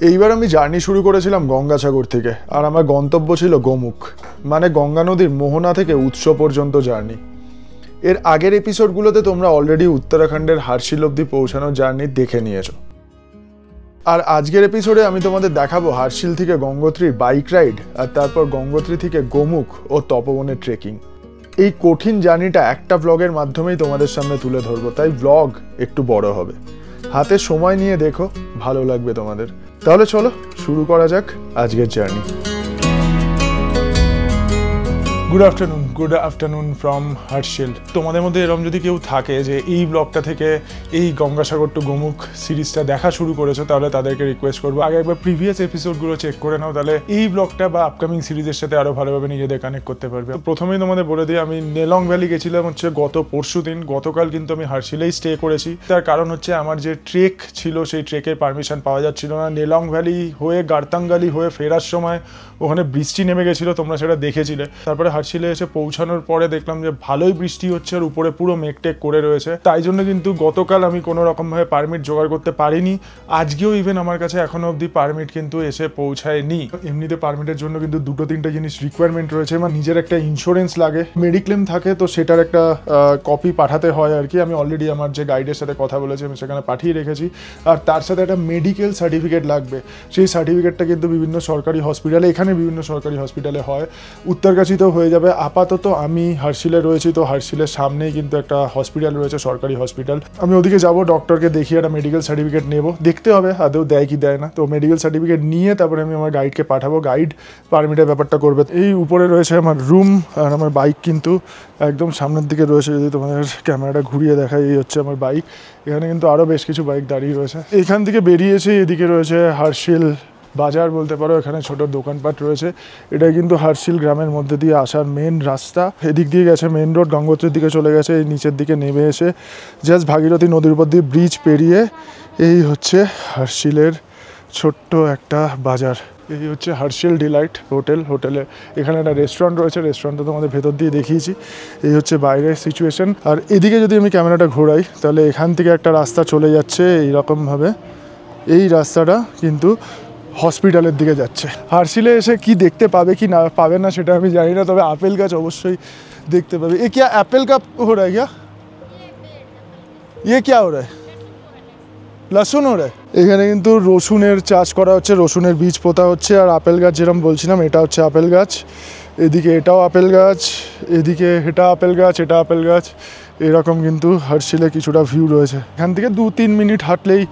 এইবার আমি জার্নি শুরু করেছিলাম গঙ্গাসাগর থেকে, আর আমার গন্তব্য ছিল গোমুখ, মানে গঙ্গা নদীর মোহনা থেকে উৎস পর্যন্ত জার্নি। এর আগের এপিসোডগুলোতে তোমরা অলরেডি উত্তরাখণ্ডের হার্শিল অবধি পৌঁছানোর জার্নি দেখে নিয়েছো। আর আজকের এপিসোডে আমি তোমাদের দেখাবো হার্শিল থেকে গঙ্গোত্রীর বাইক রাইড, আর তারপর গঙ্গোত্রী থেকে গোমুখ ও তপবনের ট্রেকিং। এই কঠিন জার্নিটা একটা ব্লগের মাধ্যমেই তোমাদের সামনে তুলে ধরবো, তাই ব্লগ একটু বড় হবে। হাতে সময় নিয়ে দেখো, ভালো লাগবে তোমাদের। তাহলে চলো শুরু করা যাক আজকের journey. Good afternoon from Harshil. তোমাদের মধ্যে এরকম যদি কেউ থাকে যে এই ব্লগটা থেকে এই গঙ্গাসাগর টু গোমুখ সিরিজটা দেখা শুরু করেছো, তাহলে তাদেরকে রিকোয়েস্ট করবো আগে একবার প্রিভিয়াস এপিসোডগুলো চেক করে নাও, তাহলে এই ব্লগটা বা আপকামিং সিরিজের সাথে আরও ভালোভাবে নিজেদের কানেক্ট করতে পারবে। প্রথমেই তোমাদের বলে দিই, আমি নেলং ভ্যালি গেছিলাম হচ্ছে গত পরশু দিন। গতকাল কিন্তু আমি হার্শিলেই স্টে করেছি। তার কারণ হচ্ছে আমার যে ট্রেক ছিল সেই ট্রেকের পারমিশন পাওয়া যাচ্ছিল না। নেলং ভ্যালি হয়ে গার্তাঙ্গালি হয়ে ফেরার সময় ওখানে বৃষ্টি নেমে গেছিলো, তোমরা সেটা দেখেছিলে। তারপরে হার্শিলে এসে পৌঁছানোর পরে দেখলাম যে ভালোই বৃষ্টি হচ্ছে আর উপরে পুরো মেঘটেক করে রয়েছে। তাই জন্য কিন্তু গতকাল আমি কোনো রকমভাবে পারমিট জোগাড় করতে পারিনি। আজকেও ইভেন আমার কাছে এখনো অবধি পারমিট কিন্তু এসে পৌঁছায়নি। এমনিতে পারমিটের জন্য কিন্তু 2-3টা জিনিস রিকোয়ারমেন্ট রয়েছে। আমার নিজের একটা ইন্স্যুরেন্স লাগে, মেডিক্লেম থাকে, তো সেটার একটা কপি পাঠাতে হয় আর কি। আমি অলরেডি আমার যে গাইডের সাথে কথা বলেছি আমি সেখানে পাঠিয়ে রেখেছি। আর তার সাথে একটা মেডিকেল সার্টিফিকেট লাগবে। সেই সার্টিফিকেটটা কিন্তু বিভিন্ন সরকারি হসপিটালে, এখানে বিভিন্ন সরকারি হসপিটালে হয়, উত্তরকাশীতেও হয়ে যাবে। আপাতত আমি হার্শিলে রয়েছি, তো হার্শিলের সামনেই কিন্তু একটা হসপিটাল রয়েছে, সরকারি হসপিটাল। আমি ওদিকে যাব, ডক্টরকে দেখিয়ে একটা মেডিকেল সার্টিফিকেট নেব, দেখতে হবে আদৌ দেয় কি দেয় না। তো মেডিকেল সার্টিফিকেট নিয়ে তারপরে আমি আমার গাইডকে পাঠাবো, গাইড পারমিটের ব্যাপারটা করবে। এই উপরে রয়েছে আমার রুম, আর আমার বাইক কিন্তু একদম সামনের দিকে রয়েছে। যদি তোমাদের ক্যামেরাটা ঘুরিয়ে দেখায়, এই হচ্ছে আমার বাইক। এখানে কিন্তু আরও বেশ কিছু বাইক দাঁড়িয়ে রয়েছে। এখান থেকে বেরিয়েছি, এদিকে রয়েছে হার্শিল বাজার বলতে পারো, এখানে ছোট দোকানপাট রয়েছে। এটা কিন্তু হার্শিল গ্রামের মধ্যে দিয়ে আসার মেন রাস্তা। এদিক দিয়ে গেছে মেন রোড, গঙ্গোত্রীর দিকে চলে গেছে। এই নিচের দিকে নেমে এসে জাস্ট ভাগীরথী নদীর উপর দিয়ে ব্রিজ পেরিয়ে এই হচ্ছে হার্শিলের ছোট্ট একটা বাজার। এই হচ্ছে হার্শিল ডিলাইট হোটেলে এখানে একটা রেস্টুরেন্ট রয়েছে, রেস্টুরেন্টটা তোমাদের ভেতর দিয়ে দেখিয়েছি। এই হচ্ছে বাইরের সিচুয়েশন। আর এদিকে যদি আমি ক্যামেরাটা ঘোরাই, তাহলে এখান থেকে একটা রাস্তা চলে যাচ্ছে এইরকমভাবে। এই রাস্তাটা কিন্তু হসপিটালের দিকে যাচ্ছে। হার্শিলে এসে কি দেখতে পাবে কি না পাবে না সেটা আমি জানি না, তবে আপেল গাছ অবশ্যই দেখতে পাবে। এ क्या एप्पल का हो रहा है क्या? ये क्या हो रहा है? লসুন हो रहा है। এখানে কিন্তু রসুনের চাষ করা হচ্ছে, রসুনের বীজ পোতা হচ্ছে। আর আপেল গাছ যেরকম বলছিলাম, এটা হচ্ছে আপেল গাছ। এদিকে এটাও আপেল গাছ, এদিকে এটা আপেল গাছ, এটা আপেল গাছ। এরকম কিন্তু হার্শিলে কিছুটা ভিউ রয়েছে। এখান থেকে 2-3 মিনিট হাঁটলেই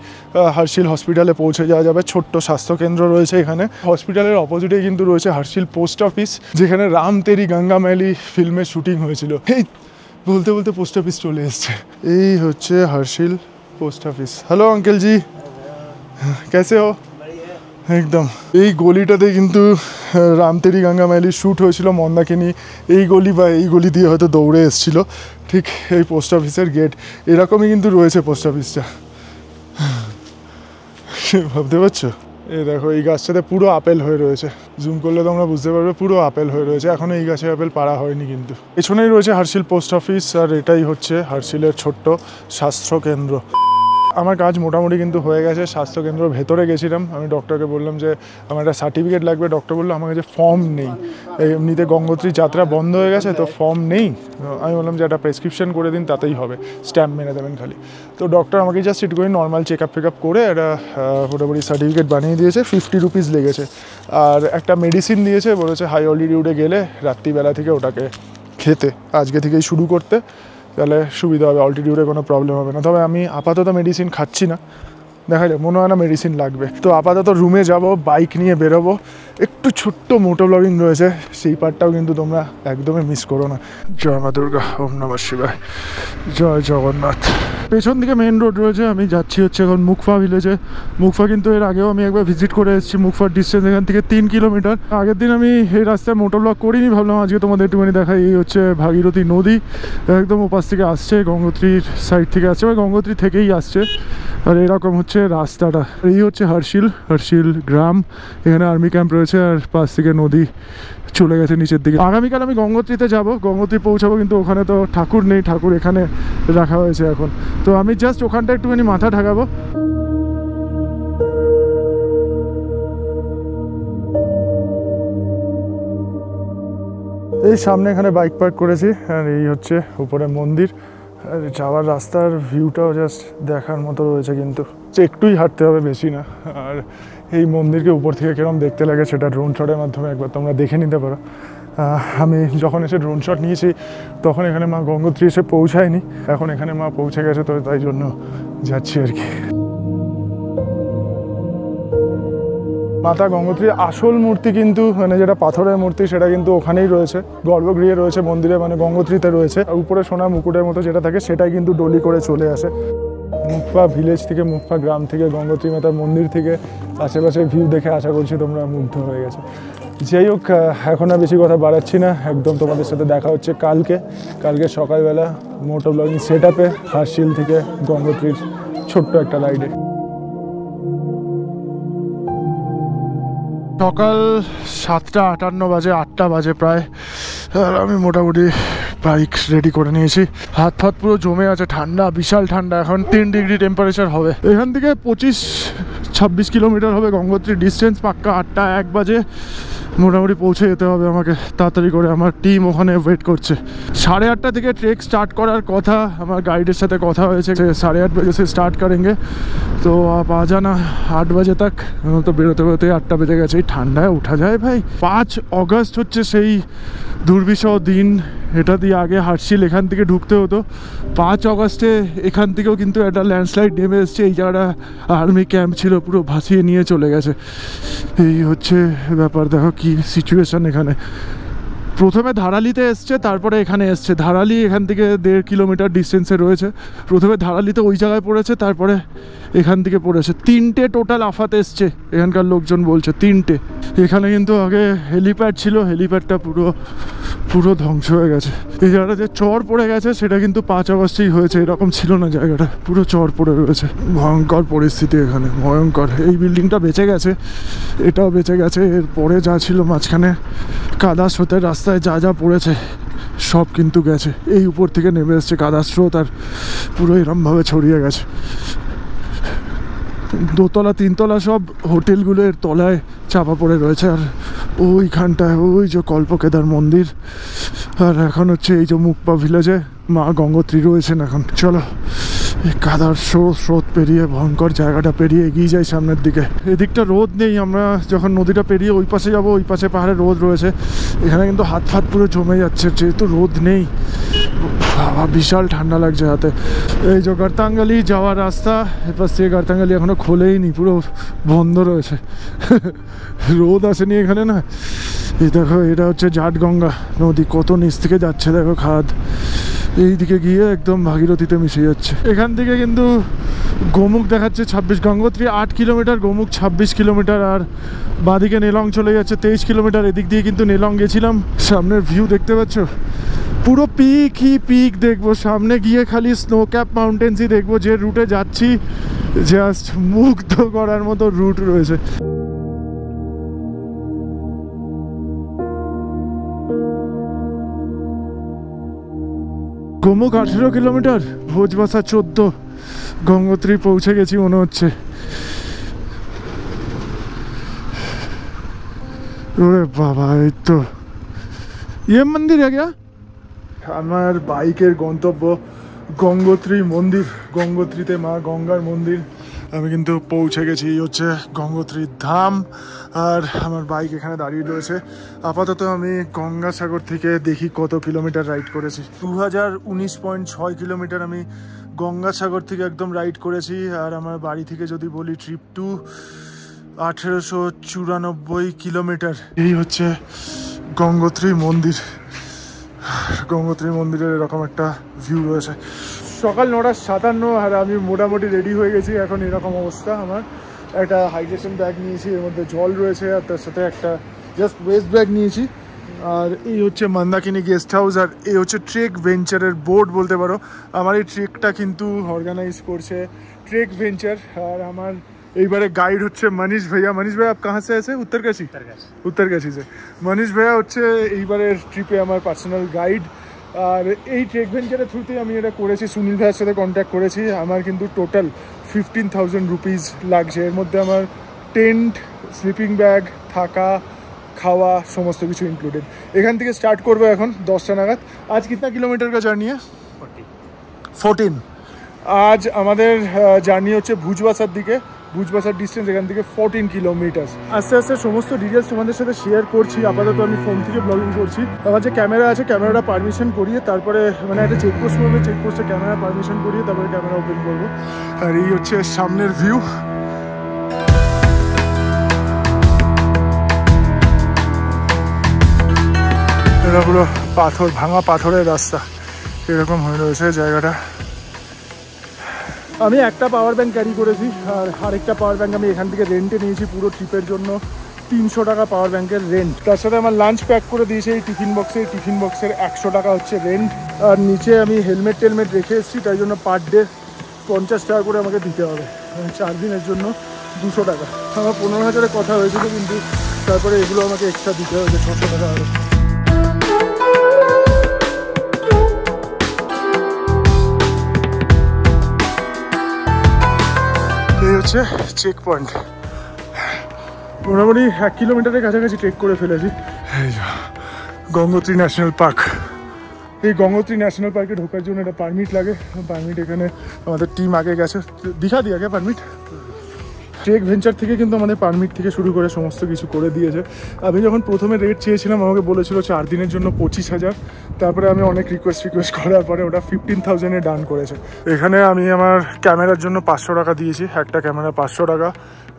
হার্শিল হসপিটালে পৌঁছে যাওয়া যাবে। ছোট্ট স্বাস্থ্যকেন্দ্র রয়েছে এখানে। হসপিটালের অপোজিটে কিন্তু রয়েছে হার্শিল পোস্ট অফিস, যেখানে রাম তেরি গঙ্গা ম্যালি ফিল্মের শুটিং হয়েছিল। এই বলতে বলতে পোস্ট অফিস চলে এসছে। এই হচ্ছে Harsil post office. Hello uncle জি, कैसे हो? একদম এই গলিটাতে কিন্তু রামতেরি গঙ্গা ম্যালির শ্যুট হয়েছিল মন্দাকিনী। এই গলি দিয়ে হয়তো দৌড়ে এসেছিল। ঠিক এই পোস্ট অফিসের গেট এরকমই কিন্তু রয়েছে পোস্ট অফিসটা, ভাবতে পারছো? এই দেখো, এই গাছটাতে পুরো আপেল হয়ে রয়েছে। জুম করলে তোমরা বুঝতে পারবে পুরো আপেল হয়ে রয়েছে। এখনও এই গাছে আপেল পাড়া হয়নি কিন্তু। পেছনেই রয়েছে হার্শিল পোস্ট অফিস, আর এটাই হচ্ছে হার্শিলের ছোট্ট স্বাস্থ্যকেন্দ্র। আমার কাজ মোটামুটি কিন্তু হয়ে গেছে। স্বাস্থ্যকেন্দ্রের ভেতরে গেছিলাম, আমি ডক্টরকে বললাম যে আমার একটা সার্টিফিকেট লাগবে। ডক্টর বললো আমার কাছে ফর্ম নেই, এমনিতে গঙ্গোত্রী যাত্রা বন্ধ হয়ে গেছে তো ফর্ম নেই। আমি বললাম যে একটা প্রেসক্রিপশন করে দিন, তাতেই হবে, স্ট্যাম্প মেরে দেবেন খালি। তো ডক্টর আমাকে জাস্ট একটু করে নর্মাল চেক আপ করে একটা মোটামুটি সার্টিফিকেট বানিয়ে দিয়েছে। 50 রুপিস লেগেছে। আর একটা মেডিসিন দিয়েছে, বলেছে হাই অল্টিটিউডে গেলে রাত্রিবেলা থেকে ওটাকে খেতে, আজকে থেকেই শুরু করতে, তাহলে সুবিধা হবে, অল্টিটিউডে কোনো প্রবলেম হবে না। তবে আমি আপাতত মেডিসিন খাচ্ছি না, দেখা যায় মনে হয় না মেডিসিন লাগবে। তো আপাতত রুমে যাব, বাইক নিয়ে বেরোবো। একটু ছোট্ট মোটো ব্লগিং রয়েছে, সেই পার্টটাও কিন্তু তোমরা একদমই মিস করো না। জয় মা দুর্গা, ওম নমঃ শিবায়, জয় জগন্নাথ। পেছন দিকে মেন রোড রয়েছে, আমি যাচ্ছি হচ্ছে এখন মুখফা ভিলেজে। মুখফা কিন্তু এর আগেও আমি একবার ভিজিট করে এসেছি। মুখফার ডিস্টেন্স এখান থেকে 3 কিলোমিটার। আগের দিন আমি এই রাস্তায় মোটো ব্লগ করিনি, ভাবলাম আজকে তোমাদের একটুখানি দেখাই। এই হচ্ছে ভাগীরথী নদী, একদম ওপাশ থেকে আসছে, গঙ্গোত্রীর সাইড থেকে আসছে, মানে গঙ্গোত্রী থেকেই আসছে। আর এরকম হচ্ছে রাস্তাটা। এই হচ্ছে হার্শিল গ্রাম, এখানে আর্মি ক্যাম্প রয়েছে, আর পাশ থেকে নদী চলে গেছে নিচের দিকে। আগামীকাল আমি গঙ্গোত্রীতে যাব, গঙ্গোত্রী পৌঁছাবো, কিন্তু ওখানে তো ঠাকুর নেই, ঠাকুর এখানে রাখা হয়েছে এখন। তো আমি জাস্ট ওখানটা একটুখানি মাথা ঢাকাবো। এই সামনে এখানে বাইক পার্ক করেছি, আর এই হচ্ছে উপরে মন্দির, আর যাওয়ার রাস্তার ভিউটাও জাস্ট দেখার মতো রয়েছে, কিন্তু একটুই হাঁটতে হবে, বেশি না। আর এই মন্দিরকে উপর থেকে কিরকম দেখতে লাগে সেটা ড্রোন শটের মাধ্যমে একবার তোমরা দেখে নিতে পারো। আমি যখন এসে ড্রোন শট নিয়েছি তখন এখানে মা গঙ্গোত্রী এসে পৌঁছায়নি, এখন এখানে মা পৌঁছে গেছে, তো তাই জন্য যাচ্ছি আর কি। মাতা গঙ্গোত্রীর আসল মূর্তি কিন্তু মানে যেটা পাথরের মূর্তি সেটা কিন্তু ওখানেই রয়েছে, গর্ভগৃহে রয়েছে মন্দিরে, মানে গঙ্গোত্রীতে রয়েছে। উপরে সোনা মুকুটের মতো যেটা থাকে সেটাই কিন্তু ডলি করে চলে আসে। মুখপা ভিলেজ থেকে, মুখপা গ্রাম থেকে, গঙ্গোত্রী মাতার মন্দির থেকে আশেপাশের ভিউ দেখে আশা করছি তোমরা মুগ্ধ হয়ে গেছে। যাই হোক, এখন আর বেশি কথা বাড়াচ্ছি না, একদম তোমাদের সাথে দেখা হচ্ছে কালকে সকালবেলা মোটো ব্লগিং সেট আপে হার্শিল থেকে গঙ্গোত্রীর ছোট্ট একটা রাইডে। সকাল 7:58 বাজে, 8টা বাজে প্রায়, আর আমি মোটামুটি বাইক রেডি করে নিয়েছি। হাত ফাত পুরো জমে আছে, ঠান্ডা, বিশাল ঠান্ডা। এখন 3 ডিগ্রি টেম্পারেচার হবে। এখান থেকে 25-26 কিলোমিটার হবে গঙ্গোত্রী ডিস্টেন্স। পাক্কা 8টা 1 বাজে মোটামুটি পৌঁছে যেতে হবে আমাকে তাড়াতাড়ি করে। আমার টিম ওখানে ওয়েট করছে। 8:30 থেকে ট্রেক স্টার্ট করার কথা, আমার গাইডের সাথে কথা হয়েছে, 8:30 বাজে সে স্টার্ট করেंगे, তো आप आ जाना 8 বাজে तक। তো বেরোতে বেরোতে 8টা বেজে গেছে। এই ঠান্ডায় উঠা যায় ভাই? 5 অগস্ট হচ্ছে সেই দুর্বিষহ দিন। এটা দিয়ে আগে হার্শিল এখান থেকে ঢুকতে হতো। 5 অগস্টে এখান থেকেও কিন্তু একটা ল্যান্ডস্লাইড নেমে এসছে। এই জায়গাটা আর্মি ক্যাম্প ছিল, পুরো ভাসিয়ে নিয়ে চলে গেছে। এই হচ্ছে ব্যাপার। দেখো কি সিচুয়েশন এখানে। প্রথমে ধারালিতে এসছে, তারপরে এখানে এসছে। ধারালি এখান থেকে 1.5 কিলোমিটার ডিস্টেন্সে রয়েছে। প্রথমে ধারালিতে ওই জায়গায় পড়েছে, তারপরে এখান থেকে পড়েছে। 3টে টোটাল আফাত এসছে এখানকার লোকজন বলছে, 3টে। এখানে কিন্তু আগে হেলিপ্যাড ছিল, হেলিপ্যাডটা পুরো ধ্বংস হয়ে গেছে। এই জায়গাটা যে চর পড়ে গেছে সেটা কিন্তু 5 অগস্টেই হয়েছে, এরকম ছিল না জায়গাটা, পুরো চর পড়ে রয়েছে। ভয়ঙ্কর পরিস্থিতি এখানে, ভয়ঙ্কর। এই বিল্ডিংটা বেঁচে গেছে, এটাও বেঁচে গেছে। এরপরে যা ছিল মাঝখানে কাদা স্রোতের রাস্তায় যা পড়েছে সব কিন্তু গেছে। এই উপর থেকে নেমে এসছে কাদা স্রোত, আর পুরো এরমভাবে ছড়িয়ে গেছে। 2তলা 3তলা সব হোটেলগুলোর তলায় চাপা পড়ে রয়েছে। আর ওইখানটায় ওই যে কল্পকেদার মন্দির, আর এখন হচ্ছে এই যে মুখপা ভিলেজে মা গঙ্গোত্রী রয়েছেন এখন। চলো এই কাদার স্রোত পেরিয়ে, ভয়ঙ্কর জায়গাটা পেরিয়ে এগিয়ে যাই সামনের দিকে। এদিকটা রোদ নেই, আমরা যখন নদীটা পেরিয়ে ওই পাশে যাবো, ওই পাশে পাহাড়ে রোদ রয়েছে। এখানে কিন্তু হাত ফাত পুরো জমে যাচ্ছে, যেহেতু রোদ নেই। বাবা বিশাল ঠান্ডা লাগছে হাতে। এই যে গর্তাঙ্গালি যাওয়ার রাস্তা, এপাশ থেকে গর্তাঙ্গালি এখনো খোলেইনি, পুরো বন্ধ রয়েছে। রোদ আসেনি এখানে না। এই দেখো, এটা হচ্ছে জাটগঙ্গা নদী, কত নিচ থেকে যাচ্ছে দেখো খাদ। এইদিকে গিয়ে একদম ভাগীরথীতে মিশে যাচ্ছে। এখান থেকে কিন্তু গোমুখ দেখাচ্ছে 26, গঙ্গোত্রী 8 কিলোমিটার, গোমুখ 26 কিলোমিটার। আর বাঁদিকে নেলং চলে যাচ্ছে 23 কিলোমিটার। এদিক দিয়ে কিন্তু নেলং গেছিলাম। সামনের ভিউ দেখতে পাচ্ছ, পুরো পিক দেখবো। সামনে গিয়ে খালি স্নো ক্যাপ মাউন্টেন্সই দেখবো। যে রুটে যাচ্ছি জাস্ট মুগ্ধ করার মতো রুট রয়েছে। গোমুখ 18 কিলোমিটার, ভোজবাসা 14, গঙ্গোত্রী পৌঁছে গেছি মনে হচ্ছে। ওরে বাবা, এই তো ইয়ে মন্দির হ্যাঁ গিয়া। আমার বাইকের গন্তব্য গঙ্গোত্রী মন্দির। গঙ্গোত্রীতে মা গঙ্গার মন্দির। আমি কিন্তু পৌঁছে গেছি। এই হচ্ছে গঙ্গোত্রীর ধাম, আর আমার বাইক এখানে দাঁড়িয়ে রয়েছে। আপাতত আমি গঙ্গাসাগর থেকে দেখি কত কিলোমিটার রাইড করেছি। 2019.6 কিলোমিটার আমি গঙ্গাসাগর থেকে একদম রাইড করেছি। আর আমার বাড়ি থেকে যদি বলি ট্রিপ টু 1894 কিলোমিটার। এই হচ্ছে গঙ্গোত্রী মন্দির। গঙ্গোত্রী মন্দিরের এরকম একটা ভিউ রয়েছে। সকাল 9:57, আর আমি মোটামুটি রেডি হয়ে গেছি। এখন এরকম অবস্থা আমার। একটা হাইড্রেশন ব্যাগ নিয়েছি, এর মধ্যে জল রয়েছে, আর তার সাথে একটা জাস্ট ওয়েস্ট ব্যাগ নিয়েছি। আর এই হচ্ছে মন্দাকিনী গেস্ট হাউস, আর এই হচ্ছে ট্রেক ভেঞ্চারের বোর্ড বলতে পারো। আমার এই ট্রেকটা কিন্তু অর্গানাইজ করছে ট্রেক ভেঞ্চার। আর আমার এইবারে গাইড হচ্ছে মনীষ ভাইয়া। মনীষ ভাইয়া আপ কাহা সে আছে? উত্তরকাশী সে। মনীষ ভাইয়া হচ্ছে এইবারের ট্রিপে আমার পার্সোনাল গাইড। আর এই ট্রেক ভেঞ্চারের থ্রুতেই আমি এটা করেছি। সুনীল ভাইয়ের সাথে কন্ট্যাক্ট করেছি। আমার কিন্তু টোটাল 15,000 রুপিস লাগছে। এর মধ্যে আমার টেন্ট, স্লিপিং ব্যাগ, থাকা, খাওয়া সমস্ত কিছু ইনক্লুডেড। এখান থেকে স্টার্ট করবো এখন 10টা নাগাদ। আজ কিতনা কিলোমিটার কা জার্নি है? 14। আজ আমাদের জার্নি হচ্ছে ভুজবাসার দিকে। ভুজবাসার ডিস্টেন্স এখান থেকে 14 কিলোমিটার। আস্তে আস্তে সমস্ত ডিটেলস তোমাদের সাথে শেয়ার করছি। আপাতত আমি ফোন থেকে ব্লগিং করছি। আমার যে ক্যামেরা আছে ক্যামেরাটা পারমিশন করিয়ে তারপরে মানে একটা চেকপোস্ট করবে, চেকপোস্টে ক্যামেরা পারমিশন করিয়ে তারপরে ক্যামেরা ওপেন করবো। আর এই হচ্ছে সামনের ভিউ। এটা পুরো পাথর, ভাঙা পাথরের রাস্তা এরকম হয়ে রয়েছে জায়গাটা। আমি একটা পাওয়ার ব্যাংক ক্যারি করেছি আর আরেকটা পাওয়ার ব্যাংক আমি এখান থেকে রেন্টে নিয়েছি পুরো ট্রিপের জন্য। 300 টাকা পাওয়ার ব্যাংকের রেন্ট। তার সাথে আমার লাঞ্চ প্যাক করে দিয়েছে এই টিফিন বক্সে। টিফিন বক্সের 100 টাকা হচ্ছে রেন্ট। আর নিচে আমি হেলমেট টেলমেট রেখে এসেছি, তাই জন্য পার ডে 50 টাকা করে আমাকে দিতে হবে। 4 দিনের জন্য 200 টাকা। আমার 15,000-এর কথা হয়েছিল, কিন্তু তারপরে এগুলো আমাকে এক্সট্রা দিতে হয়েছে 600 টাকা আরও। এই হচ্ছে চেক পয়েন্ট। মোটামুটি 1 কিলোমিটারের কাছাকাছি ট্রেক করে ফেলেছি। এই গঙ্গোত্রী ন্যাশনাল পার্ক। এই গঙ্গোত্রী ন্যাশনাল পার্কে ঢোকার জন্য একটা পারমিট লাগে। পারমিট এখানে আমাদের টিম আগে গেছে, দিঘা দিয়ে আগে পারমিট। ট্রেক ভেঞ্চার থেকে কিন্তু আমাদের পারমিট থেকে শুরু করে সমস্ত কিছু করে দিয়েছে। আমি যখন প্রথমে রেট চেয়েছিলাম আমাকে বলেছিল 4 দিনের জন্য 25,000। তারপরে আমি অনেক রিকোয়েস্ট করার পরে ওটা 15,000-এ ডান করেছে। এখানে আমি আমার ক্যামেরার জন্য 500 টাকা দিয়েছি, একটা ক্যামেরা 500 টাকা।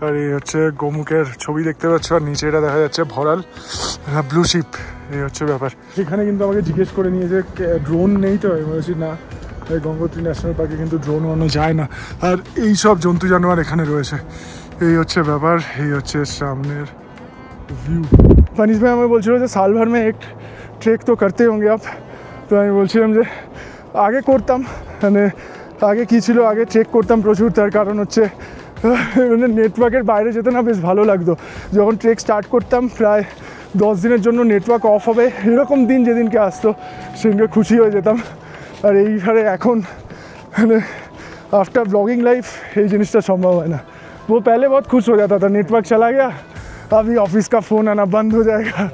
আর এই হচ্ছে গোমুখের ছবি দেখতে পাচ্ছ, আর নিচে এটা দেখা যাচ্ছে ভরাল ব্লু শিপ। এই হচ্ছে ব্যাপার। এখানে কিন্তু আমাকে জিজ্ঞেস করে নিয়েছে ড্রোন নেই তো, আমি বলেছি না, এই গঙ্গোত্রী ন্যাশনাল পার্কে কিন্তু ড্রোন ওয়ানো যায় না। আর এই সব জন্তু জানোয়ার এখানে রয়েছে। এই হচ্ছে ব্যাপার। এই হচ্ছে সামনের ভিউ। মানিশ ভাই আমাকে বলছিল যে সাল ভর মে এক ট্রেক তো করতে হোंगे আপ। তো আমি বলছিলাম যে আগে করতাম, মানে আগে কী ছিল, আগে ট্রেক করতাম প্রচুর। তার কারণ হচ্ছে মানে নেটওয়ার্কের বাইরে যেতে না বেশ ভালো লাগতো। যখন ট্রেক স্টার্ট করতাম প্রায় 10 দিনের জন্য নেটওয়ার্ক অফ হবে এরকম দিন যেদিনকে আসতো সেদিনকে খুশি হয়ে যেতাম। আর এইভাবে এখন মানে आफ्टर ब्लॉगिंग लाइफ ये जिनिसटा संभव है ना। वो पहले बहुत खुश हो जाता था, नेटवर्क चला गया, अभी ऑफिस का फ़ोन आना बंद हो जाएगा,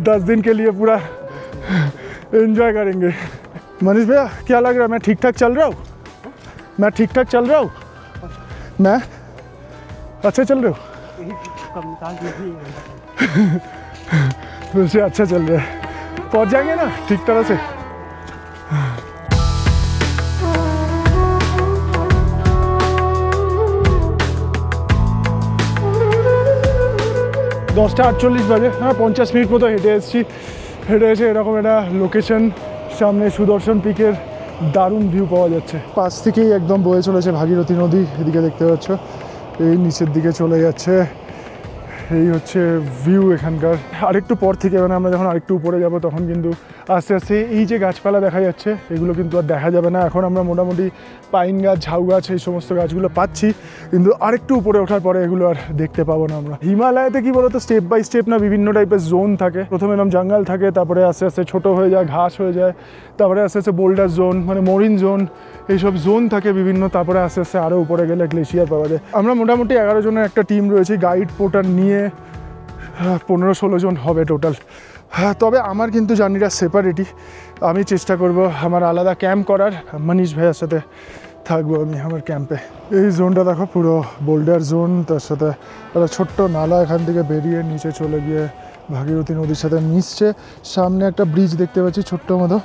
10 दिन के लिए पूरा एंजॉय करेंगे। मनीष भैया क्या लग रहा है, मैं ठीक ठाक चल रहा हूँ? मैं ठीक ठाक चल रहा हूँ? मैं अच्छा चल रहे हो? वैसे अच्छा चल रहा है, पहुँच जाएंगे ना ठीक तरह से। 10:48 বাজে। হ্যাঁ 50 মিনিট মতো হেঁটে এসেছি। হেঁটে এসে এরকম একটা লোকেশন, সামনে সুদর্শন পিকের দারুণ ভিউ পাওয়া যাচ্ছে। পাশ থেকেই একদম বয়ে চলেছে ভাগীরথী নদী, এদিকে দেখতে পাচ্ছ। এই নিচের দিকে চলে যাচ্ছে। এই হচ্ছে ভিউ এখানকার। আরেকটু পর থেকে মানে আমরা যখন আরেকটু উপরে যাব তখন কিন্তু আস্তে আস্তে এই যে গাছপালা দেখা যাচ্ছে এগুলো কিন্তু আর দেখা যাবে না। এখন আমরা মোটামুটি পাইন গাছ, ঝাউ গাছ, এই সমস্ত গাছগুলো পাচ্ছি, কিন্তু আরেকটু উপরে ওঠার পরে এগুলো আর দেখতে পাবো না আমরা। হিমালয়াতে কি বলতো, স্টেপ বাই স্টেপ না বিভিন্ন টাইপের জোন থাকে। প্রথমে এরকম জঙ্গল থাকে, তারপরে আস্তে আস্তে ছোটো হয়ে যায়, ঘাস হয়ে যায়, তারপরে আস্তে আস্তে বোল্ডার জোন মানে মরিন জোন, এইসব জোন থাকে বিভিন্ন। তারপরে আস্তে আস্তে আরও উপরে গেলে গ্লেশিয়ার পাওয়া যায়। আমরা মোটামুটি 11 জনের একটা টিম রয়েছে, গাইড পোর্টার নিয়ে 15-16 জন হবে টোটাল। হ্যাঁ, তবে আমার কিন্তু জার্নিটা সেপারেটই। আমি চেষ্টা করব আমার আলাদা ক্যাম্প করার। মনীশ ভাইয়ের সাথে থাকবো আমি আমার ক্যাম্পে। এই জোনটা দেখো পুরো বোল্ডার জোন, তার সাথে একটা ছোট্ট নালা এখান থেকে বেরিয়ে নিচে চলে গিয়ে ভাগীরথী নদীর সাথে মিশছে। সামনে একটা ব্রিজ দেখতে পাচ্ছি ছোট্ট মতো,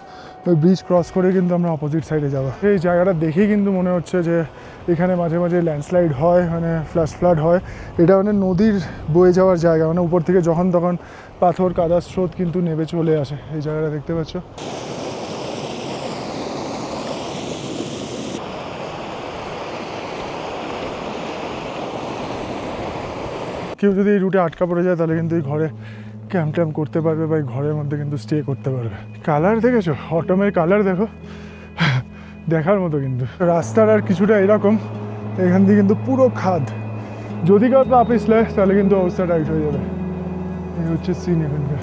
ওই ব্রিজ ক্রস করে কিন্তু আমরা অপোজিট সাইডে যাবো। এই জায়গাটা দেখেই কিন্তু মনে হচ্ছে যে এখানে মাঝে মাঝে ল্যান্ডস্লাইড হয়, মানে ফ্লাড হয়। এটা মানে নদীর বয়ে যাওয়ার জায়গা, মানে উপর থেকে যখন তখন পাথর কাদার স্রোত কিন্তু নেমে চলে আসে। এই জায়গাটা দেখতে পাচ্ছ। কেউ যদি এই রুটে আটকা পড়ে যায় তাহলে কিন্তু এই ঘরে ক্যাম্প ট্যাম্প করতে পারবে বা এই ঘরের মধ্যে কিন্তু স্টে করতে পারবে। কালার দেখেছো, অটোমের কালার দেখো, দেখার মতো। কিন্তু রাস্তার আর কিছুটা এরকম, এখান দিয়ে কিন্তু পুরো খাদ। যদি কেউ পা পিছলে তাহলে কিন্তু অবস্থা টাইট হয়ে যাবে। এই হচ্ছে সিন এখানকার।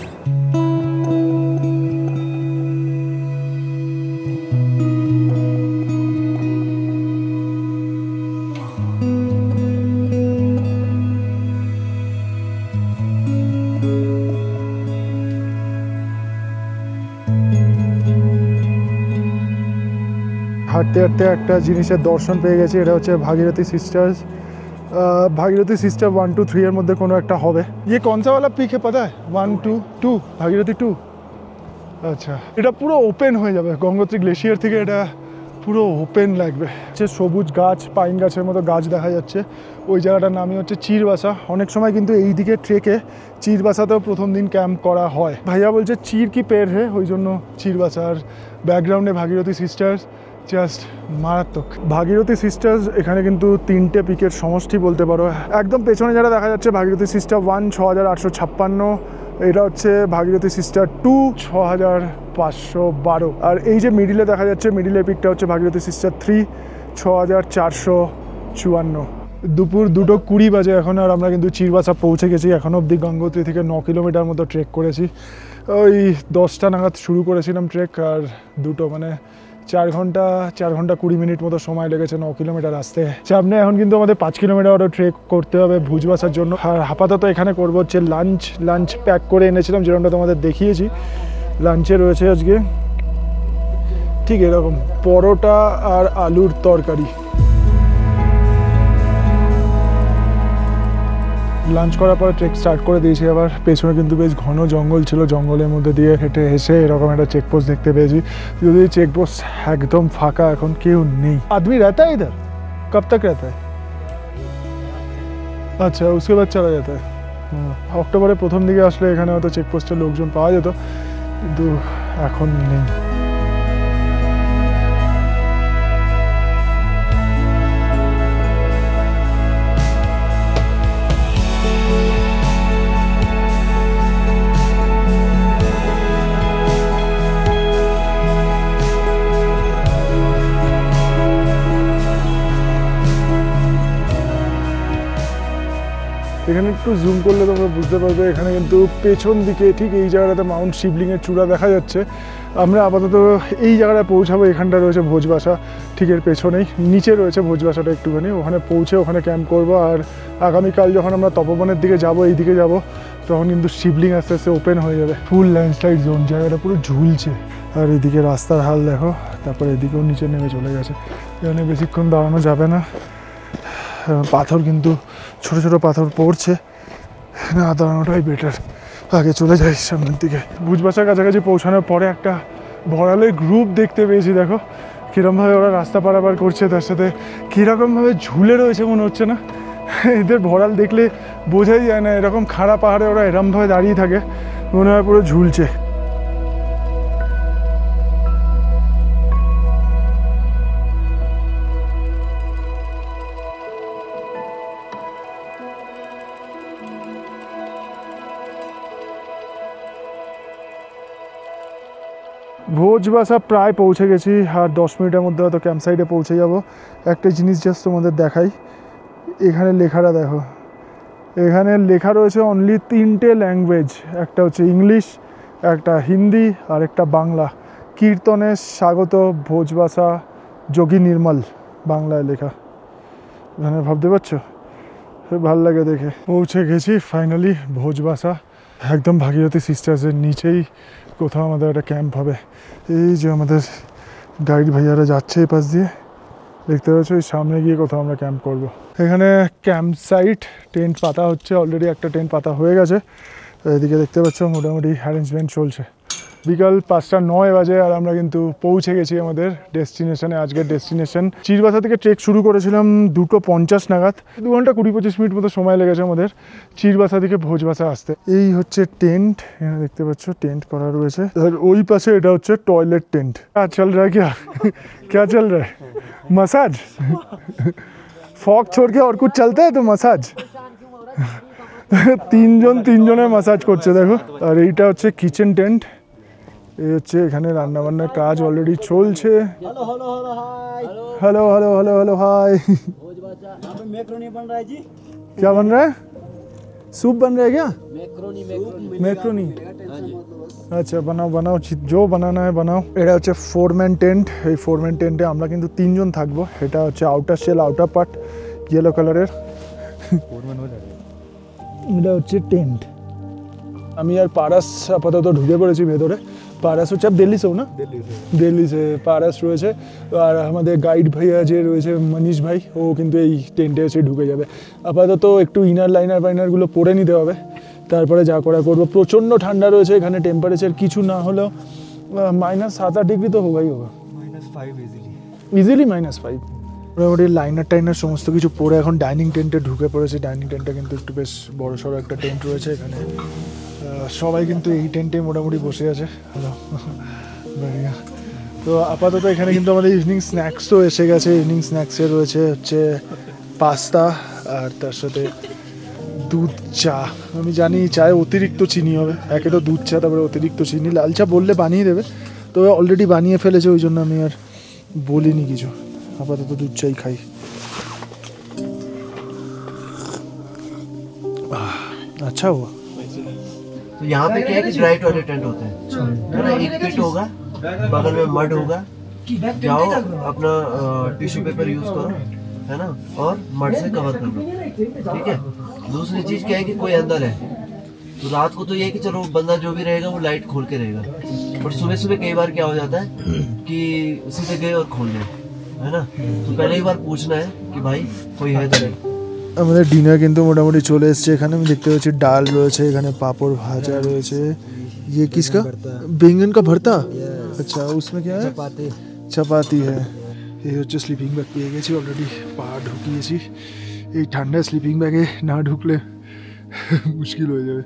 হাঁটতে হাঁটতে একটা জিনিসের দর্শন পেয়ে গেছি, এটা হচ্ছে ভাগীরথী সিস্টার্স। भागीरथी सिस्टर 1 2 3 এর মধ্যে কোনো একটা হবে। ये कौन सा वाला पिक है पता है? 1 2 2 भागीरथी 2। আচ্ছা, এটা পুরো ওপেন হয়ে যাবে গঙ্গোত্রী গ্লেশিয়ার থেকে, এটা পুরো ওপেন লাগবে। হচ্ছে সবুজ গাছ, পাইন গাছের মতো গাছ দেখা যাচ্ছে। ওই জায়গাটার নামই হচ্ছে চিরবাসা। অনেক সময় কিন্তু এই দিকে ট্রেকে চিরবাসাতেও প্রথম দিন ক্যাম্প করা হয়। ভাইয়া বলছে চির কি পের হে, ওই জন্য চিরবাসার ব্যাকগ্রাউন্ডে ভাগীরথী সিস্টার্স, জাস্ট মারাত্মক। ভাগীরথী সিস্টার্স এখানে কিন্তু 3টে পিকের সমষ্টি বলতে পারো। একদম পেছনে যারা দেখা যাচ্ছে ভাগীরথী সিস্টার 1 6856, এটা হচ্ছে ভাগীরথী সিস্টার 2 6512, আর এই যে মিডিলে দেখা যাচ্ছে মিডিলের পিকটা হচ্ছে ভাগীরথী সিস্টার 3 6454। দুপুর 2:20 বাজে এখন, আর আমরা কিন্তু চিরবাসা পৌঁছে গেছি। এখনও অবধি গঙ্গোত্রী থেকে 9 কিলোমিটার মতো ট্রেক করেছি। ওই 10টা নাগাদ শুরু করেছিলাম ট্রেক, আর 2 মানে 4 ঘন্টা 20 মিনিট মতো সময় লেগেছে 9 কিলোমিটার আসতে। সামনে এখন কিন্তু আমাদের 5 কিলোমিটার ট্রেক করতে হবে ভুজবাসার জন্য। আর আপাতত এখানে করবো হচ্ছে লাঞ্চ প্যাক করে এনেছিলাম, যেরকমটা তোমাদের দেখিয়েছি। লাঞ্চে রয়েছে আজকে ঠিক এরকম পরোটা আর আলুর তরকারি। লাঞ্চ করার পর ট্রেক স্টার্ট করে দিয়েছি। আবার পেছনে কিন্তু বেশ ঘন জঙ্গল ছিল, জঙ্গলের মধ্যে দিয়ে হেঁটে এসে এরকম একটা চেকপোস্ট দেখতে পেয়েছি। যদি চেকপোস্ট একদম ফাঁকা, এখন কেউ নেই। আদমি रहता है इधर? कब तक रहता है? আচ্ছা, उसके बाद चला जाता है। অক্টোবরের প্রথম দিকে আসলে এখানে হয়তো চেকপোস্টের লোকজন পাওয়া যেত, কিন্তু এখন নেই। এখানে একটু জুম করলে তোমরা বুঝতে পারবে, এখানে কিন্তু পেছন দিকে ঠিক এই জায়গাটাতে মাউন্ট শিবলিংয়ের চূড়া দেখা যাচ্ছে। আমরা আপাতত এই জায়গাটায় পৌঁছাবো। এখানটা রয়েছে ভোজবাসা, ঠিক এর পেছনেই নিচে রয়েছে ভোজবাসাটা একটুখানি। ওখানে পৌঁছে ওখানে ক্যাম্প করব। আর আগামীকাল যখন আমরা তপবনের দিকে যাব, এই দিকে যাব, তখন কিন্তু শিবলিং আস্তে আস্তে ওপেন হয়ে যাবে। ফুল ল্যান্ডস্লাইড জোন, জায়গাটা পুরো ঝুলছে। আর এদিকে রাস্তার হাল দেখো, তারপর এদিকেও নিচে নেমে চলে গেছে। এখানে বেশিক্ষণ দাঁড়ানো যাবে না, পাথর কিন্তু ছোট ছোট পাথর পড়ছে, না দাঁড়ানোটাই বেটার। আগে চলে যাই সামনের দিকে। ভুজবাসার কাছাকাছি পৌঁছানোর পরে একটা ভরালের গ্রুপ দেখতে পেয়েছি। দেখো কীরকমভাবে ওরা রাস্তা পারাপার করছে, তার সাথে কীরকমভাবে ঝুলে রয়েছে মনে হচ্ছে না? এদের ভরাল দেখলে বোঝাই যায় না, এরকম খাড়া পাহাড়ে ওরা এরমভাবে দাঁড়িয়ে থাকে, মনে হয় পুরো ঝুলছে। ভোজবাসা প্রায় পৌঁছে গেছি, আর 10 মিনিটের মধ্যে হয়তো ক্যাম্প সাইটে পৌঁছে যাব। একটা জিনিস জাস্ট তোমাদের দেখাই, এখানে লেখাটা দেখো। এখানে লেখা রয়েছে অনলি 3টে ল্যাঙ্গুয়েজ, একটা হচ্ছে ইংলিশ, একটা হিন্দি আর একটা বাংলা। কীর্তনে স্বাগত ভোজবাসা যোগী নির্মল, বাংলায় লেখা। এখানে ভাবতে পারছো, ভাল লাগে দেখে। পৌঁছে গেছি ফাইনালি ভোজবাসা। একদম ভাগীরথী সিস্টার্সের নিচেই কোথাও আমাদের একটা ক্যাম্প হবে। এই যে আমাদের গাইড ভাইয়ারা যাচ্ছে এই পাশ দিয়ে, দেখতে পাচ্ছ, এই সামনে গিয়ে কোথাও আমরা ক্যাম্প করব। এখানে ক্যাম্প সাইট টেন্ট পাতা হচ্ছে, অলরেডি একটা টেন্ট পাতা হয়ে গেছে। এদিকে দেখতে পাচ্ছ মোটামুটি অ্যারেঞ্জমেন্ট চলছে। বিকাল 5:09 বাজে, আর আমরা কিন্তু পৌঁছে গেছি আমাদের ডেস্টিনেশনে। আজকের ডেস্টিনেশন চিরবাসা থেকে ট্রেক শুরু করেছিলাম 2:50 নাগাদ। 2 ঘন্টা 20-25 মিনিট মতো সময় লেগেছে আমাদের চিরবাসা থেকে ভোজবাসা আসতে। এই হচ্ছে টেন্ট, এখানে দেখতে পাচ্ছ টেন্ট করা রয়েছে। আর ওই পাশে এটা হচ্ছে টয়লেট টেন্ট। চল রা क्या चल रहा है? मसाज फॉग छोड़ के और कुछ चलता है तो मसाज। তিনজনের মাসাজ করছে দেখো। আর এইটা হচ্ছে কিচেন টেন্ট। এই হচ্ছে এখানে রান্নাবান্নার কাজ অলরেডি চলছে। Hello hello hello hello hi. Macaroni बन रहा है जी। क्या बन रहा है? सूप बन रहा है क्या? मैक्रोनी। আচ্ছা বানাও বানাও, जो বানানা है বানাও। এটা হচ্ছে 4-ম্যান টেন্ট। এই 4-ম্যান টেন্টে আমরা কিন্তু 3জন থাকবো। এটা হচ্ছে outer shell, outer part yellow কালারের। এটা হচ্ছে টেন্ট। আমি আর পারাস আপাতত ঢুকে পড়েছি ভেতরে। पारस হচ্ছে दिल्ली से हो ना? दिल्ली से पारस রয়েছে আর আমাদের গাইড ভাইয়া যে রয়েছে মনীষ ভাই ও কিন্তু এই টেন্টে এসে ঢুকে যাবে আপাতত একটু ইনার লাইনারগুলো পরে নিতে হবে তারপরে যা করা করবো প্রচণ্ড ঠান্ডা রয়েছে এখানে টেম্পারেচার কিছু না হলেও -7-8 ডিগ্রি তো হবেই হবে -5 ইজিলি -5 মোটামুটি লাইনার সমস্ত কিছু পরে এখন ডাইনিং টেন্টে ঢুকে পড়েছে ডাইনিং টেন্টটা কিন্তু একটু বেশ বড় সড়ো একটা টেন্ট রয়েছে এখানে সবাই কিন্তু এই টেন্টে মোটামুটি বসে আছে হ্যালো তো আপাতত এখানে কিন্তু আমাদের ইভিনিং স্ন্যাক্সও এসে গেছে ইভিনিং স্ন্যাক্সে রয়েছে হচ্ছে পাস্তা আর তার সাথে দুধ চা আমি জানি চায়ে অতিরিক্ত চিনি হবে একে তো দুধ চা তারপরে অতিরিক্ত চিনি লাল চা বললে বানিয়ে দেবে তবে অলরেডি বানিয়ে ফেলেছে ওই জন্য আমি আর বলিনি কিছু আপাতত দুধ চাই খাই अच्छा हुआ तो यहाँ पे क्या है कि ड्राई टॉयलेट टेंट होते हैं है ना एक पिट होगा बगल में मड होगा जाओ अपना टिश्यू पेपर यूज करो है ना और मड से कवर कर लो ठीक है दूसरी चीज क्या है कि कोई अंदर है तो रात को तो ये है कि चलो बंदा जो भी रहेगा वो लाइट खोल के रहेगा पर सुबह सुबह कई बार क्या हो जाता है कि सीधे गए और खोल गए है ना तो पहले एक बार पूछना है कि भाई कोई है तो नहीं আমাদের ডিনার কিন্তু মোটামুটি চলে এসেছে এখানে আমি দেখতে পাচ্ছি ডাল রয়েছে এখানে পাপড় ভাজা রয়েছে ये किसका बैंगन का भरता अच्छा उसमें क्या है চাপাতি है এই হচ্ছে স্লিপিং ব্যাগ পেয়ে গেছি অলরেডি পা ঢুকিয়েছি এই ঠান্ডায় স্লিপিং ব্যাগে না ঢুকলে মুশকিল হয়ে যাবে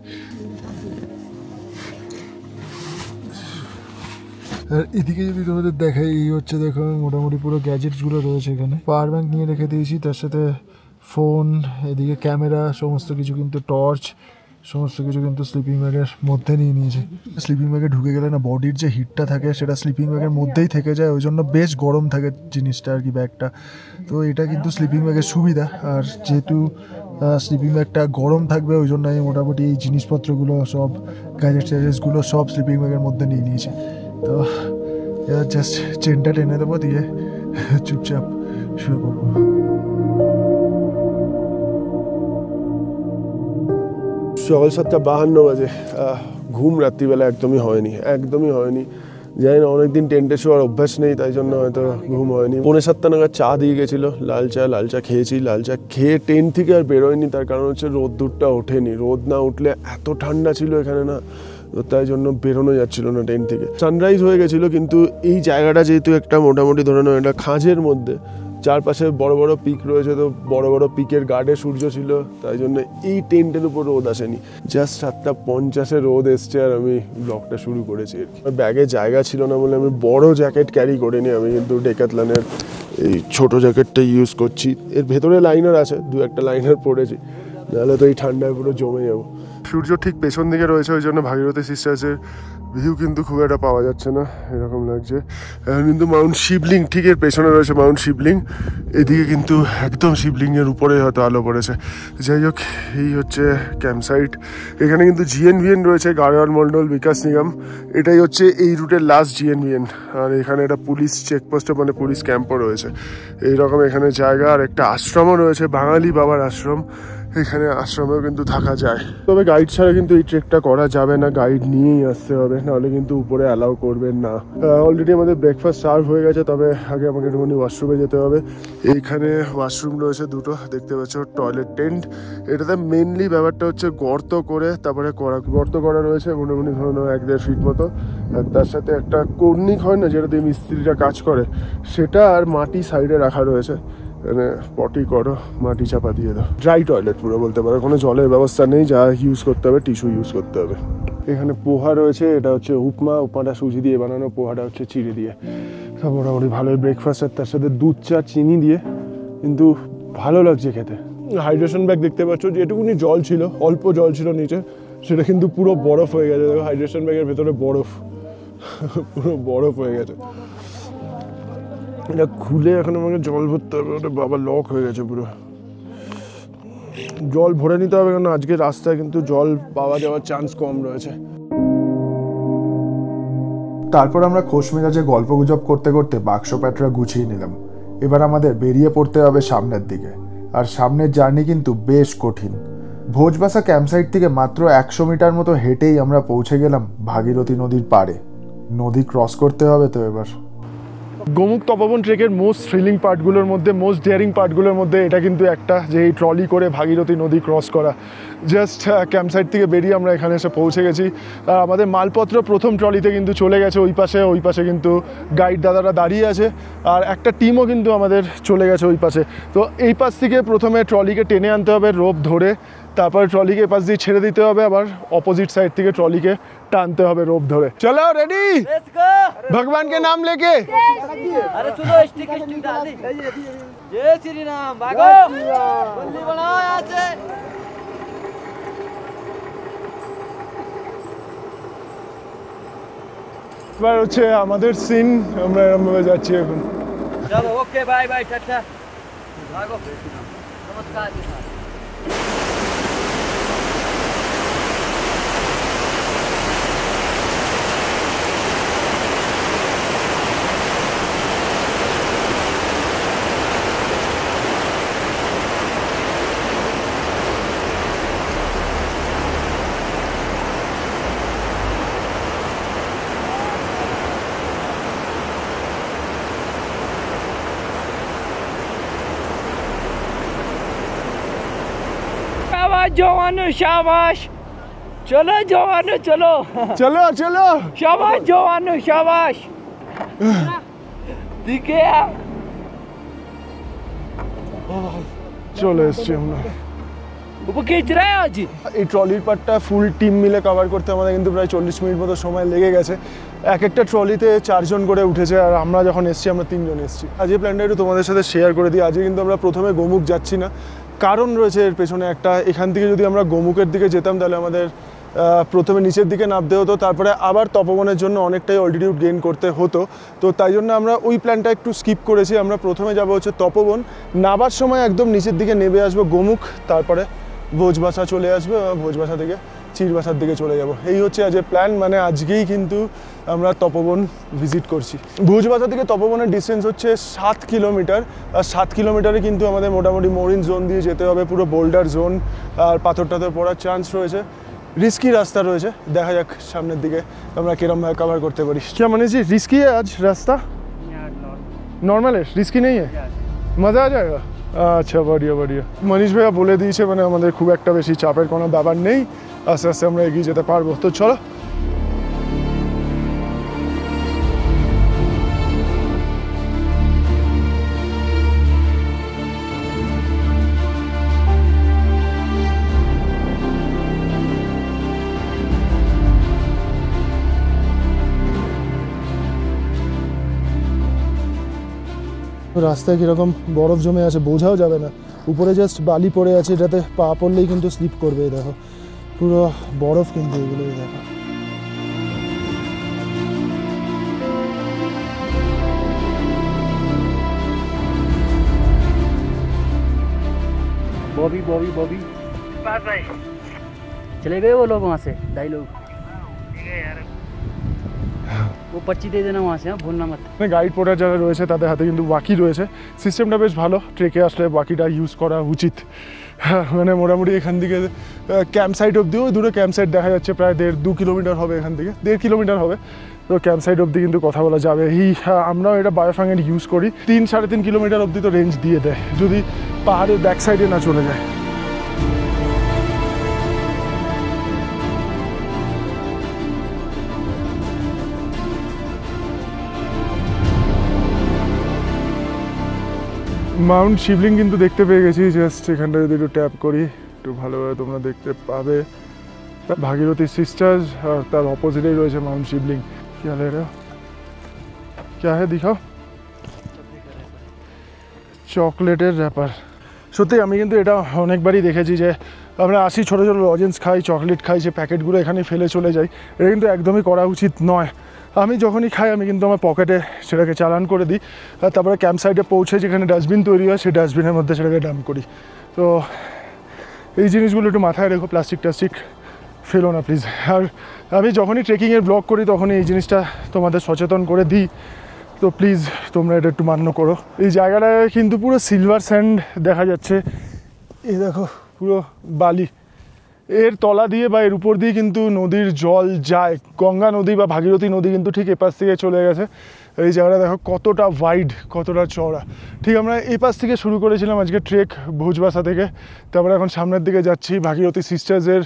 আর এদিকে যদি তোমাদের দেখাই এই হচ্ছে দেখো মোটামুটি পুরো গ্যাজেটসগুলো রয়েছে এখানে পাওয়ার ব্যাংক নিয়ে রেখে দিয়েছি তার সাথে ফোন এদিকে ক্যামেরা সমস্ত কিছু কিন্তু টর্চ সমস্ত কিছু কিন্তু স্লিপিং ব্যাগের মধ্যে নিয়ে নিয়েছে স্লিপিং ব্যাগে ঢুকে গেলে না বডির যে হিটটা থাকে সেটা স্লিপিং ব্যাগের মধ্যেই থেকে যায় ওই জন্য বেশ গরম থাকে জিনিসটা আর কি ব্যাগটা তো এটা কিন্তু স্লিপিং ব্যাগের সুবিধা আর যেহেতু স্লিপিং ব্যাগটা গরম থাকবে ওই জন্য আমি মোটামুটি এই জিনিসপত্রগুলো সব গ্যাজেটসগুলো সব স্লিপিং ব্যাগের মধ্যে নিয়ে নিয়েছি তো এবার জাস্ট চেনটা টেনে দেবো দিয়ে চুপচাপ শুয়ে পড়বো সকাল 7:52 বাজে ঘুম রাত্রিবেলা একদমই হয়নি জানি না অনেকদিন টেন্টে শোয়ার অভ্যাস নেই তাই জন্য হয়তো ঘুম হয়নি 6:45 নাগাদ চা দিয়ে গেছিলো লাল চা খেয়েছি লাল চা খেয়ে টেন্ট থেকে আর বেরোয়নি তার কারণ হচ্ছে রোদ্দুরটা ওঠেনি রোদ না উঠলে এত ঠান্ডা ছিল এখানে না তো তাই জন্য বেরোনো যাচ্ছিল না টেন্ট থেকে সানরাইজ হয়ে গেছিলো কিন্তু এই জায়গাটা যেহেতু একটা মোটামুটি ধরে নাও একটা খাঁজের মধ্যে চারপাশে বড় বড় পিক রয়েছে তো বড় বড় পিকের গার্ডে সূর্য ছিল তাই জন্য এই টেন্টের উপর রোদ আসেনি জাস্ট 7:50 রোদ এসছে আর আমি ব্লগটা শুরু করেছি আর ব্যাগে জায়গা ছিল না বলে আমি বড় জ্যাকেট ক্যারি করিনি আমি কিন্তু ডেকাথলনের এই ছোট জ্যাকেটটা ইউজ করছি এর ভেতরে লাইনার আছে 2-1টা লাইনার পরেছি নাহলে তো এই ঠান্ডায় পুরো জমে যাবো সূর্য ঠিক পেছন দিকে রয়েছে ওই জন্য ভাগীরথী সিস্টার্সের ভিউ কিন্তু খুব একটা পাওয়া যাচ্ছে না এরকম লাগছে এখন কিন্তু মাউন্ট শিবলিং ঠিক এর পেছনে রয়েছে মাউন্ট শিবলিং এদিকে কিন্তু একদম শিবলিংয়ের উপরে হয়তো আলো পড়েছে যাই হোক এই হচ্ছে ক্যাম্প সাইট এখানে কিন্তু জিএনভিএন রয়েছে গাড়োয়াল মন্ডল বিকাশ নিগম এটাই হচ্ছে এই রুটের লাস্ট জিএনভিএন আর এখানে একটা পুলিশ চেকপোস্টে মানে পুলিশ ক্যাম্পও রয়েছে এইরকম এখানে জায়গা আর একটা আশ্রমও রয়েছে বাঙালি বাবার আশ্রম এখানে আশ্রমেও কিন্তু থাকা যায় তবে গাইড ছাড়া কিন্তু এই ট্রেকটা করা যাবে না গাইড নিয়েই আসতে হবে নাহলে কিন্তু উপরে অ্যালাউ করবেন না অলরেডি আমাদের ব্রেকফাস্ট সার্ভ হয়ে গেছে তবে আগে আমাকে একটুখানি ওয়াশরুমে যেতে হবে এইখানে ওয়াশরুম রয়েছে দুটো দেখতে পাচ্ছ টয়লেট টেন্ট এটাতে মেনলি ব্যাপারটা হচ্ছে গর্ত করে তারপরে গর্ত করা রয়েছে মোটামুটি ধরুন 1-1.5 ফিট মতো আর তার সাথে একটা কর্নিক হয় না যেটা দিয়ে মিস্ত্রিরা কাজ করে সেটা আর মাটি সাইডে রাখা রয়েছে মানে পটি করো মাটি চাপা দিয়ে দাও ড্রাই টয়লেট পুরো বলতে পারো কোনো জলের ব্যবস্থা নেই যা ইউজ করতে হবে টিস্যু ইউজ করতে হবে এখানে পোহা রয়েছে এটা হচ্ছে উপমাটা সুজি দিয়ে বানানো পোহাটা হচ্ছে চিড়ে দিয়ে সব মোটামুটি ভালোই ব্রেকফাস্টের তার সাথে দুধ চা চিনি দিয়ে কিন্তু ভালো লাগছে খেতে হাইড্রেশন ব্যাগ দেখতে পাচ্ছ যেটুকুনি জল ছিল অল্প জল ছিল নিচে সেটা কিন্তু পুরো বরফ হয়ে গেছে দেখো হাইড্রেশন ব্যাগের ভেতরে বরফ পুরো বরফ হয়ে গেছে এটা খুলে এখন আমাকে জল ভরতে হবে ওটা বাবা লক হয়ে গেছে পুরো জল ভরে নিতে হবে কারণ আজকে রাস্তায় কিন্তু জল পাওয়া যাওয়ার চান্স কম রয়েছে তারপর আমরা খোশ মেজাজে গল্প গুজব করতে করতে বাক্স প্যাটরা গুছিয়ে নিলাম এবার আমাদের বেরিয়ে পড়তে হবে সামনের দিকে আর সামনের জার্নি কিন্তু বেশ কঠিন ভোজবাসা ক্যাম্পসাইট থেকে মাত্র 100 মিটার মতো হেঁটেই আমরা পৌঁছে গেলাম ভাগীরথী নদীর পাড়ে নদী ক্রস করতে হবে তো এবার। গোমুখ তপোবন ট্রেকের মোস্ট থ্রিলিং পার্টগুলোর মধ্যে, মোস্ট ডেয়ারিং পার্টগুলোর মধ্যে এটা কিন্তু একটা, যে এই ট্রলি করে ভাগীরথী নদী ক্রস করা। জাস্ট ক্যাম্পসাইট থেকে বেরিয়ে আমরা এখানে এসে পৌঁছে গেছি। আর আমাদের মালপত্র প্রথম ট্রলিতে কিন্তু চলে গেছে ওই পাশে কিন্তু গাইড দাদারা দাঁড়িয়ে আছে, আর একটা টিমও কিন্তু আমাদের চলে গেছে ওই পাশে। তো এই পাশ থেকে প্রথমে ট্রলিকে টেনে আনতে হবে রোপ ধরে, তারপর ট্রলিকে এপাশ দিয়ে ছেড়ে দিতে হবে, আবার অপোজিট সাইড থেকে ট্রলিকে টানতে হবে রোপ ধরে। চলো রেডি, ভগবান के नाम लेके। अरे सुनो स्टिक डाल दे। जय श्री राम, भागो बल्ली बनाओ यहाँ से। এবার হচ্ছে আমাদের সিন, আমরা এরকমভাবে যাচ্ছি এখন। चलो ओके बाय बाय टाटा, भागो नमस्कार। जवानो शाबाश, चलो जवानो चलो চলো চলো, शाबाश जवानो शाबाश। दिखे आप চলে এসছি আমরা। ऊपर खींच रहे हैं जी। এই ট্রলির পার্টটা ফুল টিম মিলে কভার করতে আমাদের কিন্তু প্রায় 40 মিনিট মতো সময় লেগে গেছে। এক একটা ট্রলিতে 4 জন করে উঠেছে, আর আমরা যখন এসছি আমরা 3 জন এসছি। আজ এই প্ল্যানটা একটু তোমাদের সাথে শেয়ার করে দিই। আজকে কিন্তু আমরা প্রথমে গোমুখ যাচ্ছি না, কারণ রয়েছে এর পেছনে একটা। এখান থেকে যদি আমরা গোমুখের দিকে যেতাম তাহলে আমাদের প্রথমে নিচের দিকে নামতে হতো, তারপরে আবার তপবনের জন্য অনেকটাই অল্টিটিউড গেইন করতে হতো। তো তাই জন্য আমরা ওই প্ল্যানটা একটু স্কিপ করেছি। আমরা প্রথমে যাব হচ্ছে তপবন, নাবার সময় একদম নিচের দিকে নেমে আসবো গোমুখ, তারপরে ভোজবাসা চলে আসবে, ভোজবাসা থেকে চিরবাসার দিকে চলে যাব। এই হচ্ছে আজকের প্ল্যান, মানে আজকেই কিন্তু আমরা তপবন ভিজিট করছি। ভোজবাসা থেকে তপবনের ডিস্টেন্স হচ্ছে 7 কিলোমিটার, আর 7 কিলোমিটারে কিন্তু আমাদের মোটামুটি মরিন জোন দিয়ে যেতে হবে, পুরো বোল্ডার জোন, আর পাথর টাথর পড়ার চান্স রয়েছে, রিস্কি রাস্তা রয়েছে। দেখা যাক সামনের দিকে আমরা কিরমভাবে কভার করতে পারি। क्या मनीष जी, रिस्की है आज रास्ता? नॉर्मल है, रिस्की नहीं है, मज़ा आ जाएगा। আচ্ছা বড়িয়া বড়িয়া। মনীষ ভাইয়া বলে দিয়েছে মানে আমাদের খুব একটা বেশি চাপের কোনো ব্যাপার নেই, আস্তে আস্তে আমরা এগিয়ে যেতে পারবো। তো চলো। রাস্তায় কীরকম বরফ জমে আছে বোঝাও যাবে না, উপরে জাস্ট বালি পড়ে আছে, এটাতে পা পড়লেই কিন্তু স্লিপ করবে। দেখো পুরো বরফ কিন্তু এগুলোই দেখো। बॉबी बॉबी बॉबी पास भाई चले गए वो लोग वहाँ से, 2 लोग। वो पर्ची दे देना वहाँ से, हाँ भूलना मत। গাইড পড়ার যারা রয়েছে তাদের হাতে কিন্তু ওয়াকি রয়েছে, সিস্টেমটা বেশ ভালো। ট্রেকে আসলে ওয়াকিটা ইউজ করা উচিত। মানে মোটামুটি এখান থেকে ক্যাম্প সাইট অবধিও দূরে ক্যাম্প সাইট দেখা যাচ্ছে, প্রায় 1.5-2 কিলোমিটার হবে এখান থেকে, 1.5 কিলোমিটার হবে। তো ক্যাম্প সাইট অবধি কিন্তু কথা বলা যাবে। আমরাও এটা বায়োফাঙ্গের ইউজ করি, 3-3.5 কিলোমিটার অবধি তো রেঞ্জ দিয়ে দেয়, যদি পাহাড়ের ব্যাক সাইডে না চলে যায়। মাউন্ট শিবলিং কিন্তু দেখতে পেয়ে গেছি, জাস্ট এখানটা যদি একটু ট্যাপ করি একটু ভালোভাবে তোমরা দেখতে পাবে। ভাগীরথী সিস্টার্স, আর তার অপোজিটেই রয়েছে মাউন্ট শিবলিং। क्या ले रहे हो, क्या है दिखाओ? চকলেটের র্যাপার। সত্যি আমি কিন্তু এটা অনেকবারই দেখেছি যে আমরা আসি ছোটো ছোটো লজেন্স খাই, চকলেট খাই, যে প্যাকেটগুলো এখানে ফেলে চলে যাই, এটা কিন্তু একদমই করা উচিত নয়। আমি যখনই খাই আমি কিন্তু আমার পকেটে সেটাকে চালান করে দিই, আর তারপরে ক্যাম্প সাইটে পৌঁছে যেখানে ডাস্টবিন তৈরি হয় সেই ডাস্টবিনের মধ্যে সেটাকে ডাম্প করি। তো এই জিনিসগুলো একটু মাথায় রেখো, প্লাস্টিক টাস্টিক ফেলো না প্লিজ। আর আমি যখনই ট্রেকিংয়ের ব্লগ করি তখনই এই জিনিসটা তোমাদের সচেতন করে দিই, তো প্লিজ তোমরা এটা একটু মান্য করো। এই জায়গাটায় কিন্তু পুরো সিলভার স্যান্ড দেখা যাচ্ছে, এই দেখো পুরো বালি, এর তলা দিয়ে বা এর উপর দিয়ে কিন্তু নদীর জল যায়। গঙ্গা নদী বা ভাগীরথী নদী কিন্তু ঠিক এপাশ থেকে চলে গেছে। এই জায়গাটা দেখো কতটা ওয়াইড, কতটা চওড়া। ঠিক আমরা এই পাশ থেকে শুরু করেছিলাম আজকে ট্রেক ভোজবাসা থেকে, তারপরে এখন সামনের দিকে যাচ্ছি ভাগীরথী সিস্টার্সের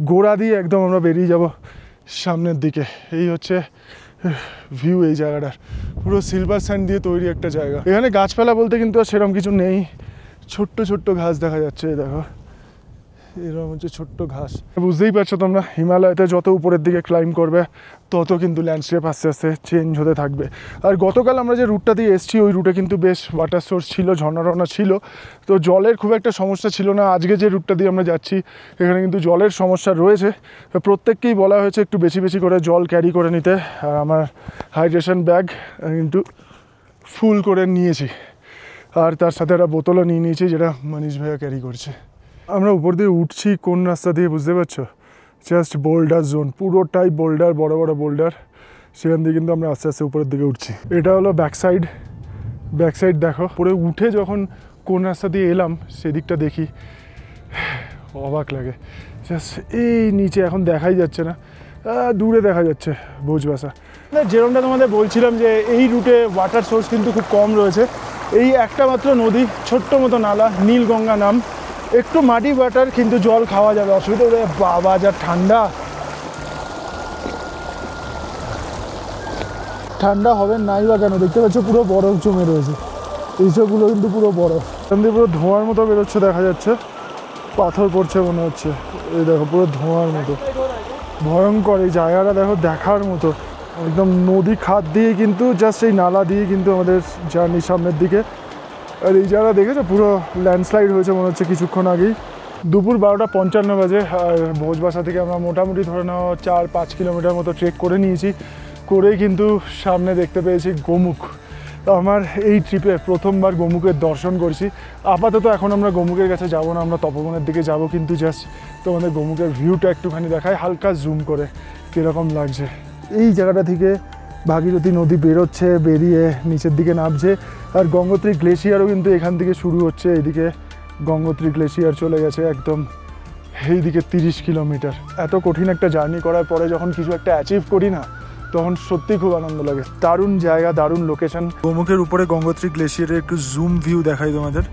গোড়া দিয়ে একদম আমরা বেরিয়ে যাব সামনের দিকে। এই হচ্ছে ভিউ এই জায়গাটার, পুরো সিলভার স্যান্ড দিয়ে তৈরি একটা জায়গা। এখানে গাছপালা বলতে কিন্তু আর সেরকম কিছু নেই, ছোট্ট ছোট্ট ঘাস দেখা যাচ্ছে। এই দেখো এরকম হচ্ছে ছোট্ট ঘাস। বুঝতেই পারছো তোমরা, হিমালয়তে যত উপরের দিকে ক্লাইম্ব করবে তত কিন্তু ল্যান্ডস্কেপ আস্তে আস্তে চেঞ্জ হতে থাকবে। আর গতকাল আমরা যে রুটটা দিয়ে এসেছি ওই রুটে কিন্তু বেশ ওয়াটার সোর্স ছিল, ঝর্ণা ছিল, তো জলের খুব একটা সমস্যা ছিল না। আজকে যে রুটটা দিয়ে আমরা যাচ্ছি এখানে কিন্তু জলের সমস্যা রয়েছে। তো প্রত্যেককেই বলা হয়েছে একটু বেশি বেশি করে জল ক্যারি করে নিতে। আর আমার হাইড্রেশন ব্যাগ কিন্তু ফুল করে নিয়েছি, আর তার সাথে একটা বোতলও নিয়ে নিয়েছি যেটা মনীষ ভাইয়া ক্যারি করছে। আমরা উপর দিয়ে উঠছি কোন রাস্তা দিয়ে বুঝতে পারছো? জাস্ট বোল্ডার জোন, পুরোটাই বোল্ডার, বড় বড় বোল্ডার। সেখান দিয়ে কিন্তু আমরা আস্তে আস্তে উপরের দিকে উঠছি। এটা হলো ব্যাক সাইড দেখো। পরে উঠে যখন কোন রাস্তা দিয়ে এলাম সেদিকটা দেখি, অবাক লাগে। জাস্ট এই নিচে এখন দেখাই যাচ্ছে না, দূরে দেখা যাচ্ছে ভোজবাসা। যেরকমটা তোমাদের বলছিলাম যে এই রুটে ওয়াটার সোর্স কিন্তু খুব কম রয়েছে। এই একটা মাত্র নদী, ছোট্ট মতো নালা, নীলগঙ্গা নাম, একটু মাটি ওয়াটার, কিন্তু জল খাওয়া যাবে, অসুবিধা হলে। বাবা যা ঠান্ডা, ঠান্ডা হবে নাই বা কেন, দেখতে পাচ্ছ পুরো বরফ জমে রয়েছে। এইসবগুলো কিন্তু পুরো বরফ, এখান দিয়ে পুরো ধোঁয়ার মতো বেরোচ্ছে, দেখা যাচ্ছে পাথর পড়ছে মনে হচ্ছে। এই দেখো পুরো ধোঁয়ার মতো, ভয়ঙ্কর এই জায়গাটা দেখো, দেখার মতো। একদম নদী খাত দিয়ে কিন্তু জাস্ট এই নালা দিয়ে কিন্তু আমাদের জার্নি সামনের দিকে। আর এই জায়গা দেখেছো পুরো ল্যান্ডস্লাইড হয়েছে মনে হচ্ছে কিছুক্ষণ আগেই। দুপুর 12:55 বাজে। আর ভোজবাসা থেকে আমরা মোটামুটি ধরে নাও 4-5 কিলোমিটার মতো ট্রেক করে নিয়েছি। করেই কিন্তু সামনে দেখতে পেয়েছি গোমুখ। তো আমার এই ট্রিপে প্রথমবার গোমুখের দর্শন করছি। আপাতত এখন আমরা গোমুখের কাছে যাব না, আমরা তপবনের দিকে যাব। কিন্তু জাস্ট তোমাদের গোমুখের ভিউটা একটুখানি দেখায় হালকা জুম করে, কীরকম লাগছে। এই জায়গাটা থেকে ভাগীরথী নদী বেরোচ্ছে, বেরিয়ে নিচের দিকে নামছে। আর গঙ্গোত্রী গ্লেশিয়ারও কিন্তু এখান থেকে শুরু হচ্ছে। এইদিকে গঙ্গোত্রী গ্লেশিয়ার চলে গেছে একদম এইদিকে 30 কিলোমিটার। এত কঠিন একটা জার্নি করার পরে যখন কিছু একটা অ্যাচিভ করি না, তখন সত্যি খুব আনন্দ লাগে। দারুণ জায়গা, দারুণ লোকেশন। গোমুখের উপরে গঙ্গোত্রী গ্লেশিয়ারের একটু জুম ভিউ দেখাই তোমাদের।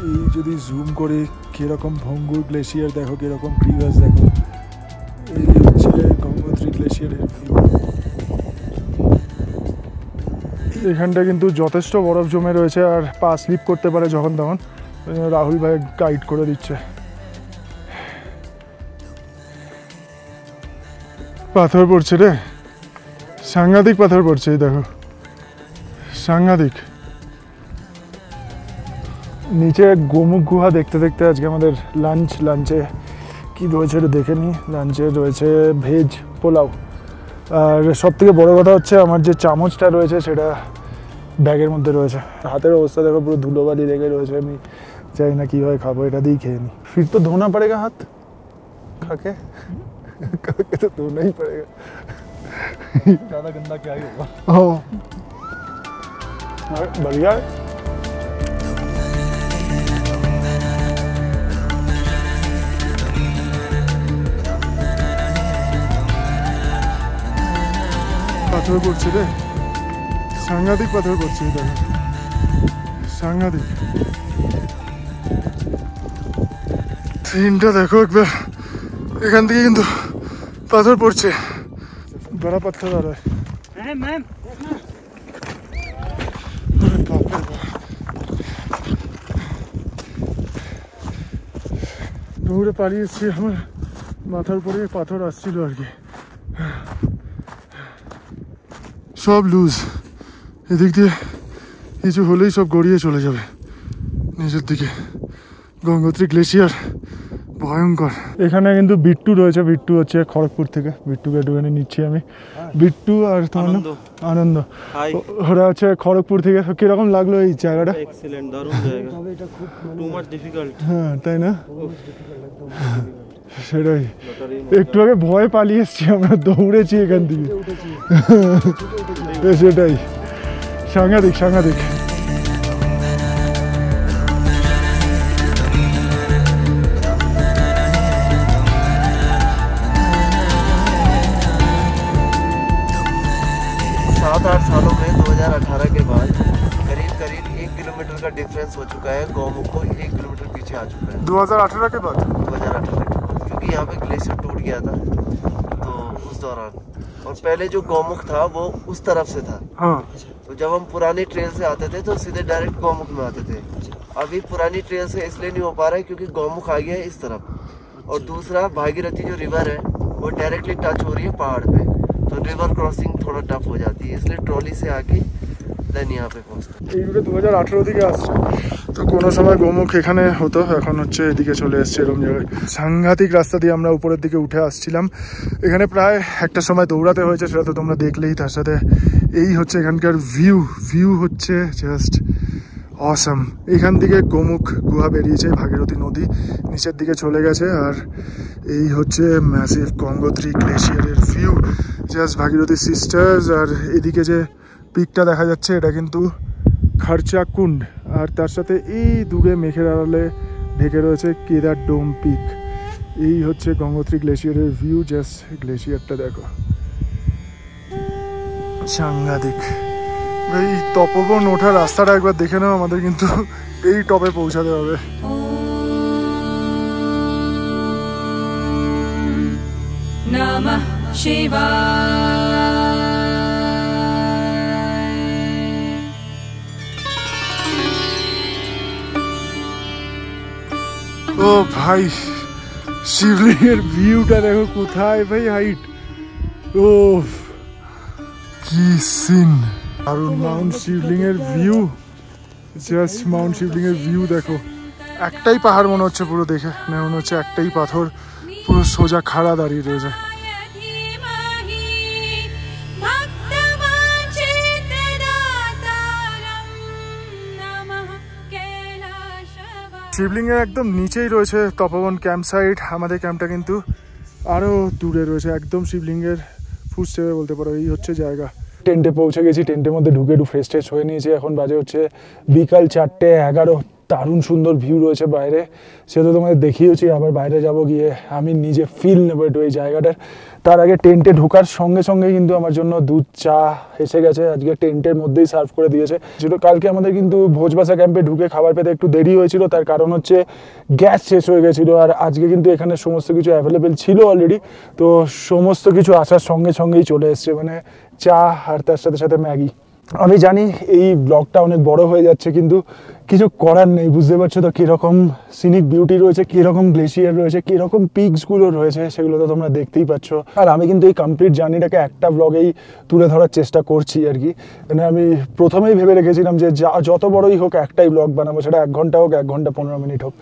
এই যদি জুম করি কীরকম ভঙ্গুর গ্লেশিয়ার দেখো, কীরকম ক্রিভাস দেখো। এই হচ্ছে গঙ্গোত্রী গ্লেশিয়ারের ভিউ। এখানটা কিন্তু যথেষ্ট বরফ জমে রয়েছে, আর পা স্লিপ করতে পারে যখন তখন। রাহুল ভাই গাইড করে দিচ্ছে। পাথর পড়ছে রে, সাংঘাতিক পাথর পড়ছে। এই দেখো সাংঘাতিক। নিচে গোমুখ গুহা দেখতে দেখতে আজকে আমাদের লাঞ্চে কি রয়েছে এটা দেখে নিই। লাঞ্চে রয়েছে ভেজ পোলাও। আর সব থেকে বড়ো কথা হচ্ছে আমার যে চামচটা রয়েছে সেটা ব্যাগের মধ্যে রয়েছে। হাতের অবস্থা দেখো পুরো ধুলোবালি লেগে রয়েছে। আমি চাই না কীভাবে খাবো, এটা দিয়েই খেয়ে নিই। ফির তো ধোনা পড়েগা হাত খাকে, खाके तो धोना ही पड़ेगा। ज़्यादा गंदा क्या ही होगा। हाँ बढ़िया है। পাথর পড়ছে রে, সাংঘাতিক পাথর পড়ছে। দেখো সাংঘাতিক সিনটা দেখো একবার। এখান থেকে কিন্তু পাথর পড়ছে, বড় পাথর আর দৌড়ে পালিয়ে এসছি। আমার মাথার উপরে পাথর আসছিল আর কি। সব লুজ, এদিক দিয়ে কিছু হলেই সব গড়িয়ে চলে যাবে নিচের দিকে। গঙ্গোত্রী গ্লেশিয়ার ভয়ঙ্কর। এখানে কিন্তু বিট্টু রয়েছে, বিট্টু হচ্ছে খড়গপুর থেকে। বিট্টুকে একটুখানি নিচ্ছি আমি। বিট্টু আর তোমার আনন্দ, ওরা হচ্ছে খড়গপুর থেকে। কিরকম লাগলো এই জায়গাটা? এক্সিলেন্ট, দারুণ জায়গা। এটা খুব টু মাচ ডিফিকাল্ট। হ্যাঁ তাই না? সেটাই, একটু আগে ভয় পালিয়ে এসছি আমরা, দৌড়েছি এখান থেকে। সেটাই সাংঘাতিক সাংঘাতিক। चुका है, गौमुख को 1 किलोमीटर पीछे आ चुका है 2018 के बाद। 2018 के बाद, क्योंकि यहाँ पे ग्लेशियर टूट गया था तो उस दौरान। और पहले जो गौमुख था वो उस तरफ से था। हाँ। तो जब हम पुरानी ट्रेन से आते थे तो सीधे डायरेक्ट गौमुख में आते थे। अभी पुरानी ट्रेन से इसलिए नहीं हो पा रहा है क्योंकि गौमुख आ गया है इस तरफ, और दूसरा भागीरथी जो रिवर है वो डायरेक्टली टच हो रही है पहाड़ पे, तो रिवर क्रॉसिंग थोड़ा टफ हो जाती है, इसलिए ट्रॉली से आके দেন यहाँ पे পৌঁছতে। এই রুটে 2018 দিকে আসছে, তো কোনো সময় গোমুখ এখানে হতো, এখন হচ্ছে এদিকে চলে এসছে এরকম জায়গায়। সাংঘাতিক রাস্তা দিয়ে আমরা উপরের দিকে উঠে আসছিলাম। এখানে প্রায় একটা সময় দৌড়াতে হয়েছে, সেটা তো তোমরা দেখলেই। তার সাথে এই হচ্ছে এখানকার ভিউ হচ্ছে জাস্ট অসাম। এখান থেকে গোমুখ গুহা বেরিয়েছে, ভাগীরথী নদী নিচের দিকে চলে গেছে, আর এই হচ্ছে ম্যাসিভ গঙ্গোত্রী গ্লেশিয়ারের ভিউ, জাস্ট ভাগীরথী সিস্টার্স। আর এদিকে যে পিকটা দেখা যাচ্ছে এটা কিন্তু খারচা কুন্ড, আর তার সাথে এই দূরে মেঘের আড়ালে ঢেকে রয়েছে কেদার ডোম পিক। এই হচ্ছে গঙ্গোত্রী গ্লেশিয়ারের ভিউ, জাস্ট গ্লেশিয়ারটা দেখো, সাংঘাতিক। এই তপবন ওঠার রাস্তাটা একবার দেখে নাও, আমাদের কিন্তু এই টপে পৌঁছাতে হবে। নমঃ শিবায়। ও ভাই, শিবলিঙ্গের ভিউটা দেখো কোথায় ভাই, হাইট। ও কি সিন! আর মাউন্ট শিবলিঙ্গের ভিউ, জাস্ট মাউন্ট শিবলিঙ্গের ভিউ দেখো। একটাই পাহাড় মনে হচ্ছে পুরো দেখে, না মনে হচ্ছে একটাই পাথর পুরো সোজা খাড়া দাঁড়িয়ে রয়েছে। শিবলিঙ্গের একদম নিচেই রয়েছে তপবন ক্যাম্প সাইট। আমাদের ক্যাম্পটা কিন্তু আরও দূরে রয়েছে, একদম শিবলিঙ্গের ফুটস্টেপে বলতে পারো। এই হচ্ছে জায়গা। টেন্টে পৌঁছে গেছি, টেন্টের মধ্যে ঢুকে একটু ফ্রেশ ট্রেশ হয়ে নিয়েছি। এখন বাজে হচ্ছে বিকাল 4:11। দারুণ সুন্দর ভিউ রয়েছে বাইরে, সে তো তোমাদের দেখিয়েছি। আবার বাইরে যাব, গিয়ে আমি নিজে ফিল নেবো একটু এই জায়গাটার। তার আগে টেন্টে ঢোকার সঙ্গে সঙ্গে কিন্তু আমার জন্য দুধ চা এসে গেছে, আজকে টেন্টের মধ্যেই সার্ভ করে দিয়েছে। যেটা কালকে আমাদের কিন্তু ভোজবাসা ক্যাম্পে ঢুকে খাবার পেতে একটু দেরি হয়েছিল, তার কারণ হচ্ছে গ্যাস শেষ হয়ে গেছিলো। আর আজকে কিন্তু এখানে সমস্ত কিছু অ্যাভেলেবেল ছিল অলরেডি, তো সমস্ত কিছু আসার সঙ্গে সঙ্গেই চলে এসছে, মানে চা আর তার সাথে সাথে ম্যাগি। আমি জানি এই ব্লগটা অনেক বড় হয়ে যাচ্ছে, কিন্তু কিছু করার নেই। বুঝতে পারছো তো কীরকম সিনিক বিউটি রয়েছে, কীরকম গ্লেশিয়ার রয়েছে, কীরকম পিকসগুলো রয়েছে, সেগুলো তো তোমরা দেখতেই পাচ্ছ। আর আমি কিন্তু এই কমপ্লিট জার্নিটাকে একটা ব্লগেই তুলে ধরার চেষ্টা করছি আর কি। মানে আমি প্রথমেই ভেবে রেখেছিলাম যে যত বড়ই হোক একটাই ব্লগ বানাবো, সেটা 1 ঘন্টা হোক, 1 ঘন্টা 15 মিনিট হোক।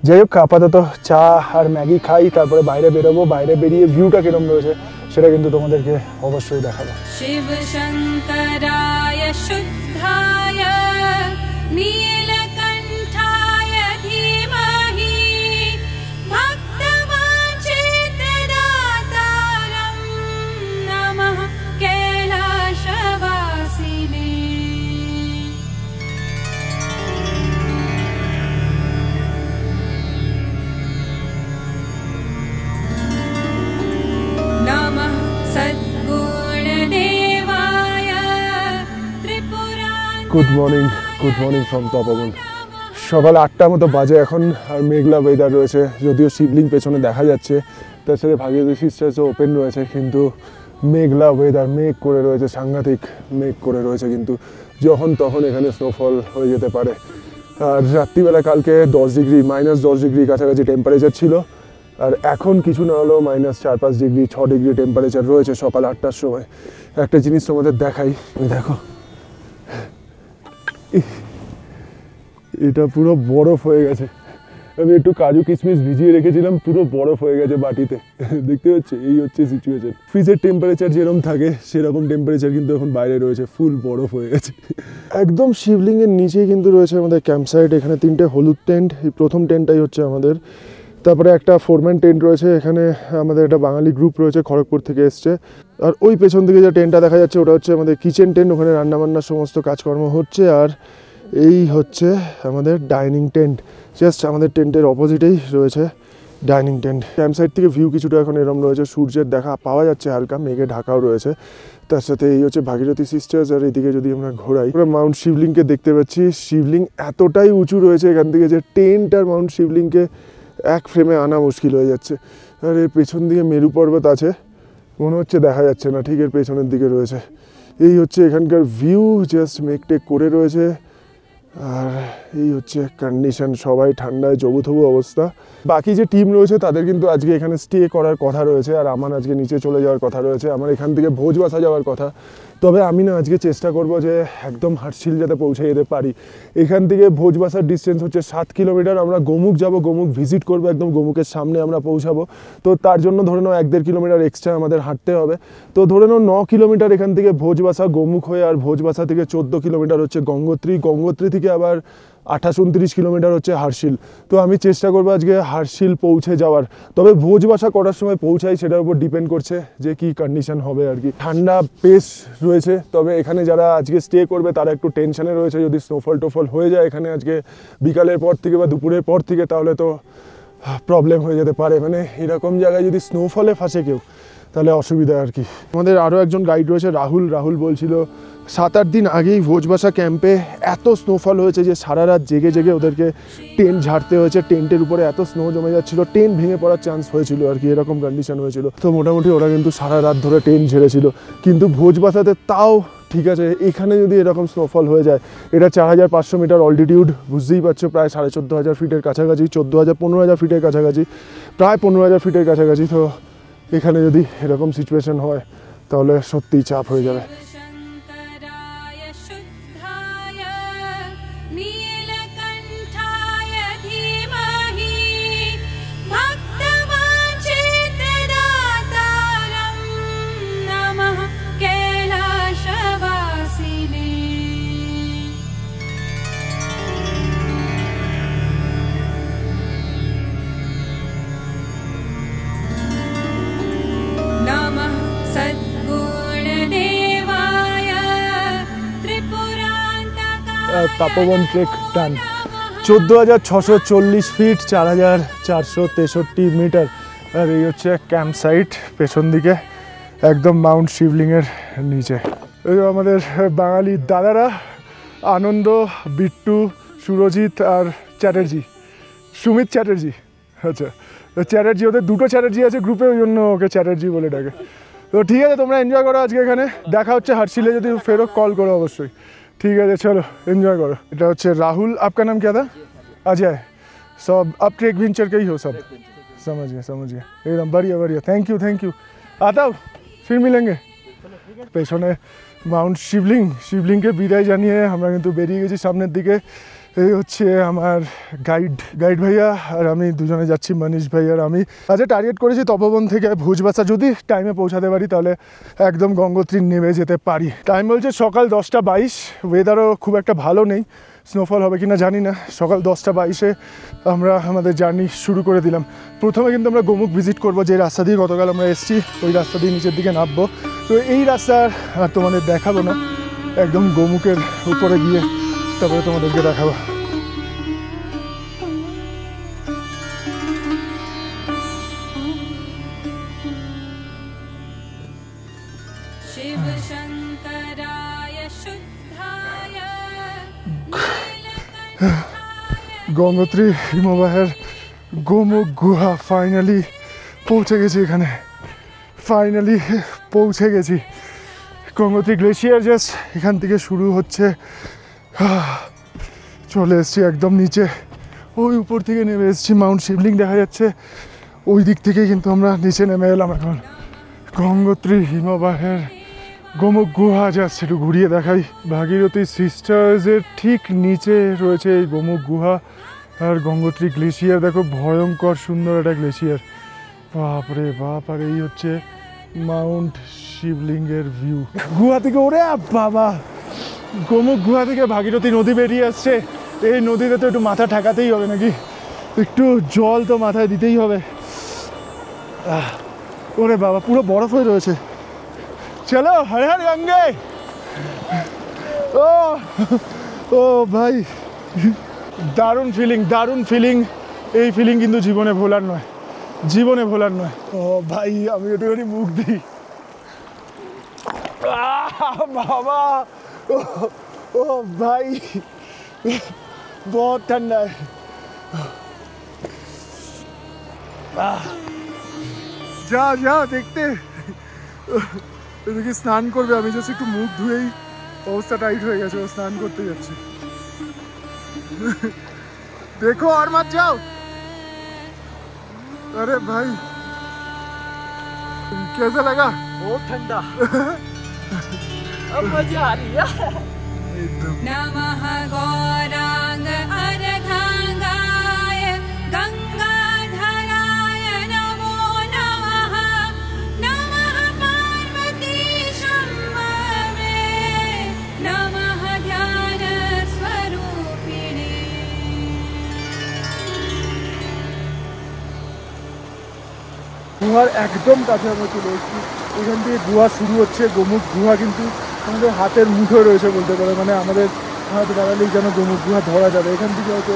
যাই হোক, আপাতত চা আর ম্যাগি খাই, তারপরে বাইরে বেরোবো। বাইরে বেরিয়ে ভিউটা কীরকম রয়েছে সেটা কিন্তু তোমাদেরকে অবশ্যই দেখাবো। শিব শঙ্করায় শুদ্ধায় নীলকণ্ঠায় ধীমহি ভক্তবাঞ্ছিতদাতারং নমঃ কৈলাসবাসিনে। নমঃ সদ্গুণদেবায় ত্রিপুরান। গুড মর্নিং ফ্রম তপবন। সকাল 8টার মতো বাজে এখন, আর মেঘলা ওয়েদার রয়েছে। যদিও শিবলিং পেছনে দেখা যাচ্ছে, তার সাথে ভাগীরথী সিস্টার্সও ওপেন রয়েছে, কিন্তু মেঘলা ওয়েদার, মেঘ করে রয়েছে, সাংঘাতিক মেঘ করে রয়েছে। কিন্তু যখন তখন এখানে স্নোফল হয়ে যেতে পারে। আর রাত্রিবেলা কালকে -10 ডিগ্রি কাছাকাছি টেম্পারেচার ছিল, আর এখন কিছু না হলেও -4-5 ডিগ্রি 6 ডিগ্রি টেম্পারেচার রয়েছে সকাল 8টার সময়। একটা জিনিস তোমাদের দেখাই, দেখো এটা পুরো বরফ হয়ে গেছে। আমি একটু কাজু কিশমিশ ভিজিয়ে রেখেছিলাম, পুরো বরফ হয়ে গেছে বাটিতে, দেখতে পাচ্ছি। এই হচ্ছে সিচুয়েশন। ফ্রিজের টেম্পারেচার যেরকম থাকে সেরকম টেম্পারেচার কিন্তু এখন বাইরে রয়েছে, ফুল বরফ হয়ে গেছে। একদম শিবলিঙ্গের নিচেই কিন্তু রয়েছে আমাদের ক্যাম্প সাইট। এখানে 3টে হলুদ টেন্ট, এই প্রথম টেন্টটাই হচ্ছে আমাদের। তারপরে একটা ফোরম্যান টেন্ট রয়েছে, এখানে আমাদের একটা বাঙালি গ্রুপ রয়েছে, খড়গপুর থেকে এসছে। আর ওই পেছন দিকে যে টেন্টটা দেখা যাচ্ছে ওটা হচ্ছে আমাদের কিচেন টেন্ট, ওখানে রান্নাবান্নার সমস্ত কাজকর্ম হচ্ছে। আর এই হচ্ছে আমাদের ডাইনিং টেন্ট, জাস্ট আমাদের টেন্টের অপোজিটেই রয়েছে ডাইনিং টেন্ট। ক্যাম্প সাইট থেকে ভিউ কিছুটা এখন এরম রয়েছে, সূর্যের দেখা পাওয়া যাচ্ছে, হালকা মেঘে ঢাকাও রয়েছে। তার সাথে এই হচ্ছে ভাগীরথী সিস্টার্স। আর এদিকে যদি আমরা ঘোরাই, আমরা মাউন্ট শিবলিংকে দেখতে পাচ্ছি। শিবলিং এতটাই উঁচু রয়েছে এখান থেকে যে টেন্ট আর মাউন্ট শিবলিংকে এক ফ্রেমে আনা মুশকিল হয়ে যাচ্ছে। আর এর পেছন দিকে মেরু পর্বত আছে, মনে হচ্ছে দেখা যাচ্ছে না, ঠিক এর পেছনের দিকে রয়েছে। এই হচ্ছে এখানকার ভিউ, জাস্ট মেঘ টেক করে রয়েছে। আর এই হচ্ছে কন্ডিশন, সবাই ঠান্ডায় জবুথবু অবস্থা। বাকি যে টিম রয়েছে তাদের কিন্তু আজকে এখানে স্টে করার কথা রয়েছে, আর আমার আজকে নিচে চলে যাওয়ার কথা রয়েছে। আমার এখান থেকে ভোজবাসা যাওয়ার কথা, তবে আমি না আজকে চেষ্টা করব যে একদম হার্টশিল যাতে পৌঁছে যেতে পারি। এখান থেকে ভোজবাসার ডিস্টেন্স হচ্ছে 7 কিলোমিটার। আমরা গোমুখ যাব, গোমুখ ভিজিট করব, একদম গোমুখের সামনে আমরা পৌঁছাবো। তো তার জন্য ধরে নাও 1-1.5 কিলোমিটার এক্সট্রা আমাদের হাঁটতে হবে। তো ধরে নাও 9 কিলোমিটার এখান থেকে ভোজবাসা গোমুখ হয়ে, আর ভোজবাসা থেকে 14 কিলোমিটার হচ্ছে গঙ্গোত্রী, গঙ্গোত্রী থেকে আবার 28-29 কিলোমিটার হচ্ছে হার্টশিল। তো আমি চেষ্টা করবো আজকে হার্টশিল পৌঁছে যাওয়ার। তবে ভোজবাসা করার সময় পৌঁছাই সেটার উপর ডিপেন্ড করছে যে কি কন্ডিশন হবে আর কি। ঠান্ডা বেশ রয়েছে, তবে এখানে যারা আজকে স্টে করবে তারা একটু টেনশনে রয়েছে। যদি স্নোফল টোফল হয়ে যায় এখানে আজকে বিকালের পর থেকে বা দুপুরের পর থেকে, তাহলে তো প্রবলেম হয়ে যেতে পারে। মানে এরকম জায়গায় যদি স্নোফলে ফাঁসে কেউ, তাহলে অসুবিধা আর কি। আমাদের আরও একজন গাইড রয়েছে রাহুল বলছিল 7-8 দিন আগেই ভোজবাসা ক্যাম্পে এত স্নোফল হয়েছে যে সারা রাত জেগে জেগে ওদেরকে টেন্ট ঝাড়তে হয়েছে। টেন্টের উপরে এত স্নো জমে যাচ্ছিল, টেন্ট ভেঙে পড়ার চান্স হয়েছিল আর কি, এরকম কন্ডিশন হয়েছিল। তো মোটামুটি ওরা কিন্তু সারা রাত ধরে টেন্ট ঝেড়েছিল। কিন্তু ভোজবাসাতে তাও ঠিক আছে, এখানে যদি এরকম স্নোফল হয়ে যায়, এটা 4500 মিটার অল্টিটিউড, বুঝতেই পারছো, প্রায় 14,500 ফিটের কাছাকাছি, 15,000 ফিটের কাছাকাছি, প্রায় 15,000 ফিটের কাছাকাছি। তো এখানে যদি এরকম সিচুয়েশন হয় তাহলে সত্যিই চাপ হয়ে যাবে। शंकराय शुद्धाय नीलकंठाय धीमहि भक्तवांछितदातारं नमः कैलासवासिने। नमः सद्गुणदेवाय त्रिपुरान्तकाय Tapovan trek done. 14,640 feet, 4,463 metre. আর এই হচ্ছে ক্যাম্প সাইট পেছন দিকে, একদম মাউন্ট শিবলিংয়ের নিচে। এই আমাদের বাঙালি দাদারা আনন্দ, বিট্টু, সুরজিৎ আর চ্যাটার্জি, সুমিত চ্যাটার্জি। আচ্ছা, চ্যাটার্জি, ওদের দুটো চ্যাটার্জি আছে গ্রুপে, ওই জন্য ওকে চ্যাটার্জি বলে ডাকে। তো ঠিক আছে, তোমরা এনজয় করো আজকে এখানে। দেখা হচ্ছে হার্টশিলে, যদি ফেরো কল করো অবশ্যই। ঠিক আছে, চলো एंजॉय करो। এটা হচ্ছে রাহুল। आपका नाम क्या था? अजय। सब अब ट्रेक वेंचर का ही हो सब? समझ गया एकदम बढ़िया। Thank you. आता हूँ, फिर मिलेंगे। পেছনে মাউন্ট শিবলিংকে বিদায় জানিয়ে আমরা কিন্তু বেরিয়ে গেছি সামনের দিকে। এই হচ্ছে আমার গাইড ভাইয়া আর আমি দুজনে যাচ্ছি, মনীষ ভাই আর আমি। আজকে টার্গেট করেছি তপবন থেকে ভোজবাসা, যদি টাইমে পৌঁছাতে পারি তাহলে একদম গঙ্গোত্রী নেমে যেতে পারি। টাইম বলছে সকাল 10টা 22, ওয়েদারও খুব একটা ভালো নেই, স্নোফল হবে কিনা জানি না। সকাল 10টা 22-এ আমরা আমাদের জার্নি শুরু করে দিলাম। প্রথমে কিন্তু আমরা গোমুখ ভিজিট করব, যে রাস্তা দিয়ে গতকাল আমরা এসেছি, ওই রাস্তা দিয়ে নিচের দিকে নামবো। তো এই রাস্তা আর তোমাদের দেখাবো না, একদম গোমুখের উপরে গিয়ে তারপরে তোমাদেরকে দেখাবো। शिव शंकराय शुद्धाय গঙ্গোত্রী হিমবাহের গোমুখ গুহা ফাইনালি পৌঁছে গেছি। এখানে ফাইনালি পৌঁছে গেছি। গঙ্গোত্রী গ্লেশিয়ার জাস্ট এখান থেকে শুরু হচ্ছে। চলে এসেছি একদম নিচে, ওই উপর থেকে নেমে এসেছি। মাউন্ট শিবলিং দেখা যাচ্ছে ওই দিক থেকে, কিন্তু আমরা নিচে নেমে এলাম এখন। গঙ্গোত্রী হিমবাহের গোমুখ গুহা জাস্ট একটু ঘুরিয়ে দেখাই। ভাগীরথী সিস্টার্সের ঠিক নিচে রয়েছে এই গোমুখ গুহা। আর গঙ্গোত্রী গ্লেশিয়ার দেখো, ভয়ঙ্কর সুন্দর একটা গ্লেশিয়ার, বাপরে বাপ। আর এই হচ্ছে মাউন্ট শিবলিঙ্গের ভিউ গুহা থেকে। ওরে বাবা, গোমুখ গুহা থেকে ভাগীরথী নদী বেরিয়ে আসছে। এই নদীতে তো একটু মাথা ঠেকাতেই হবে নাকি, একটু জল তো মাথায় দিতেই হবে। ওরে বাবা, পুরো বরফ হয়ে রয়েছে। চলো হর হর গঙ্গে। ও ভাই, দারুণ ফিলিং। এই ফিলিং কিন্তু জীবনে ভোলার নয়। জীবনে ভোলার নয়। ও ভাই আমি একটুখানি মুখ দিই। বাবা ও ভাই বহুত ঠান্ডা। যা যা দেখতে এদিকে স্নান করবে, আমি জাস্ট একটু মুখ ধুয়েই অবস্থা টাইট হয়ে গেছে, ও স্নান করতে যাচ্ছে। देखो और मत जाओ। अरे भाई कैसा लगा? बहुत ठंडा। अब मजा आ रही है। नमः गौरांग अर्धांगाय गंगाधराय नमो नमः। नमः पार्वती शम्भवे नमः ध्यान स्वरूपिणे। গুহার একদম কাছে আমরা চলে এসেছি। এখান থেকে গুহা শুরু হচ্ছে। গোমুখ গুহা কিন্তু আমাদের হাতের মুঠো রয়েছে বলতে পারে, মানে আমাদের হাত বাড়ালেই যেন গোমুখ গুহা ধরা যাবে। এখান থেকে হয়তো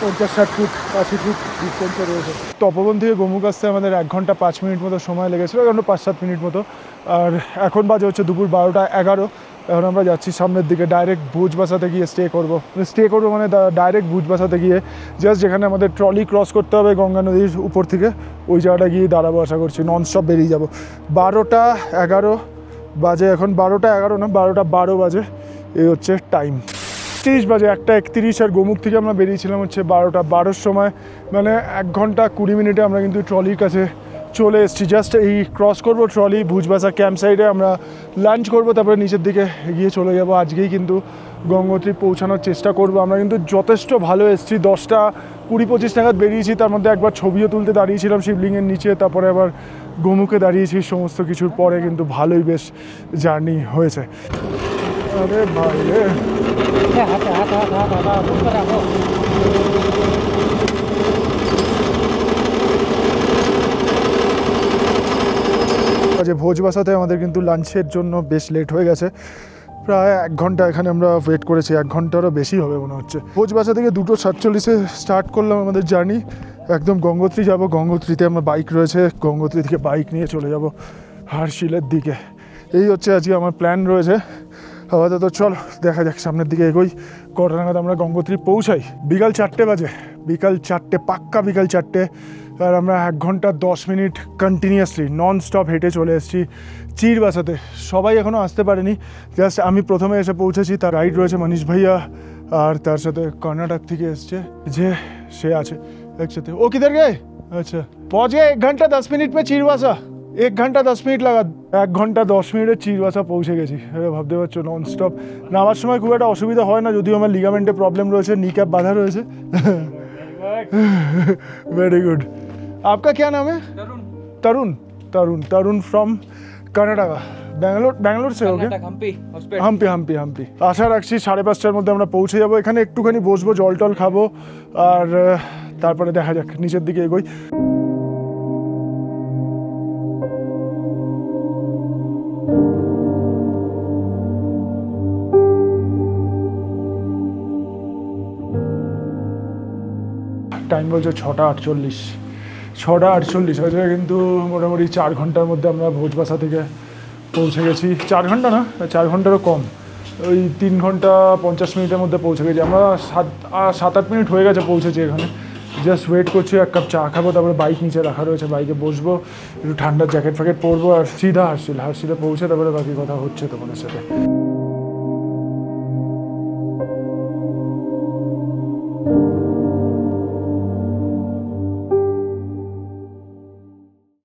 50-60 ফুট 80 ফুট ডিস্টেন্সে রয়েছে। তপবন থেকে গোমুখ আসতে আমাদের 1 ঘন্টা 5 মিনিট মতো সময় লেগেছিলো, এখন 5-7 মিনিট মতো। আর এখন বাজে হচ্ছে দুপুর 12টা 11। এখন আমরা যাচ্ছি সামনের দিকে, ডাইরেক্ট ভুজবাসাতে গিয়ে স্টে করবো মানে ডাইরেক্ট ভুজবাসাতে গিয়ে জাস্ট যেখানে আমাদের ট্রলি ক্রস করতে হবে গঙ্গা নদীর উপর থেকে, ওই জায়গাটা গিয়ে দাঁড়াবো আশা করছি। ননস্টপ বেরিয়ে যাবো। 12টা 11 বাজে এখন, 12টা 11 না 12টা 12 বাজে, এই হচ্ছে টাইম। 30 বাজে 1টা 31। আর গোমুখ থেকে আমরা বেরিয়েছিলাম হচ্ছে 12টা 12-র সময়, মানে 1 ঘন্টা 20 মিনিটে আমরা কিন্তু ট্রলির কাছে চলে এসেছি। জাস্ট এই ক্রস করবো ট্রলি, ভুজবাসা ক্যাম্প সাইডে আমরা লাঞ্চ করবো, তারপরে নিচের দিকে এগিয়ে চলে যাব। আজকেই কিন্তু গঙ্গোত্রী পৌঁছানোর চেষ্টা করব। আমরা কিন্তু যথেষ্ট ভালো এসেছি। 10টা 20-25 নাগাদ বেরিয়েছি, তার মধ্যে একবার ছবিও তুলতে দাঁড়িয়েছিলাম শিবলিঙ্গের নিচে, তারপরে আবার গোমুখে দাঁড়িয়েছি। সমস্ত কিছুর পরে কিন্তু ভালোই বেশ জার্নি হয়েছে। আরে ভাই রে যে ভোজবাসাতে আমাদের কিন্তু লাঞ্চের জন্য বেশ লেট হয়ে গেছে। প্রায় 1 ঘন্টা এখানে আমরা ওয়েট করেছি, 1 ঘন্টারও বেশি হবে মনে হচ্ছে। ভোজবাসা থেকে 2:47-এ স্টার্ট করলাম আমাদের জার্নি। একদম গঙ্গোত্রী যাব। গঙ্গোত্রীতে আমার বাইক রয়েছে, গঙ্গোত্রী থেকে বাইক নিয়ে চলে যাব হার্শিলের দিকে। এই হচ্ছে আজকে আমার প্ল্যান রয়েছে। আপাতত চল দেখা যাক সামনের দিকে এগোই। কটা নাগাদ আমরা গঙ্গোত্রী পৌঁছাই? বিকাল 4টে বাজে, বিকাল 4টে পাক্কা, বিকাল 4টে। আর আমরা 1 ঘন্টা 10 মিনিট কন্টিনিউয়াসলি নন স্টপ হেঁটে চলে এসেছি চিরবাসাতে। সবাই এখনও আসতে পারেনি, জাস্ট আমি প্রথমে এসে পৌঁছেছি। তার রাইড রয়েছে মনীষ ভাইয়া, আর তার সাথে কর্ণাটক থেকে এসছে যে সে আছে একসাথে। ও কিধার গে? আচ্ছা পৌঁছ গए 1 ঘন্টা 10 মিনিট में চিরবাসা। 1 ঘন্টা 10 মিনিট লাগা। 1 ঘন্টা 10 মিনিটে চিরবাসা পৌঁছে গেছি। ভাবতে পারছো নন স্টপ। নামার সময় খুব একটা অসুবিধা হয় না, যদিও আমার লিগামেন্টে প্রবলেম রয়েছে, নি ক্যাপ বাঁধা রয়েছে। Very good. आपका क्या नाम है? तरुण। तरुण तरुण फ्रॉम कर्नाटका। ব্যাঙ্গালোর से हो गया? হাম্পি। আশা রাখছি 5:30টার মধ্যে আমরা পৌঁছে যাবো। এখানে একটুখানি বসবো, জল টল খাবো, আর তারপরে দেখা যাক নিচের দিকে এগোই। টাইম বলছে 6:48 হয়েছে, কিন্তু মোটামুটি 4 ঘন্টার মধ্যে আমরা ভোজবাসা থেকে পৌঁছে গেছি। 4 ঘন্টা না, 4 ঘন্টারও কম, ওই 3 ঘন্টা 50 মিনিটের মধ্যে পৌঁছে গেছি আমরা। 7-8 মিনিট হয়ে গেছে পৌঁছেছি এখানে। জাস্ট ওয়েট করছি, 1 কাপ চা খাবো, তারপরে বাইক নিচে রাখা রয়েছে, বাইকে বসবো, একটু ঠান্ডার জ্যাকেট ফ্যাকেট পরবো, আর সিধা হার্শিলে পৌঁছে তারপরে বাকি কথা হচ্ছে তোমাদের সাথে।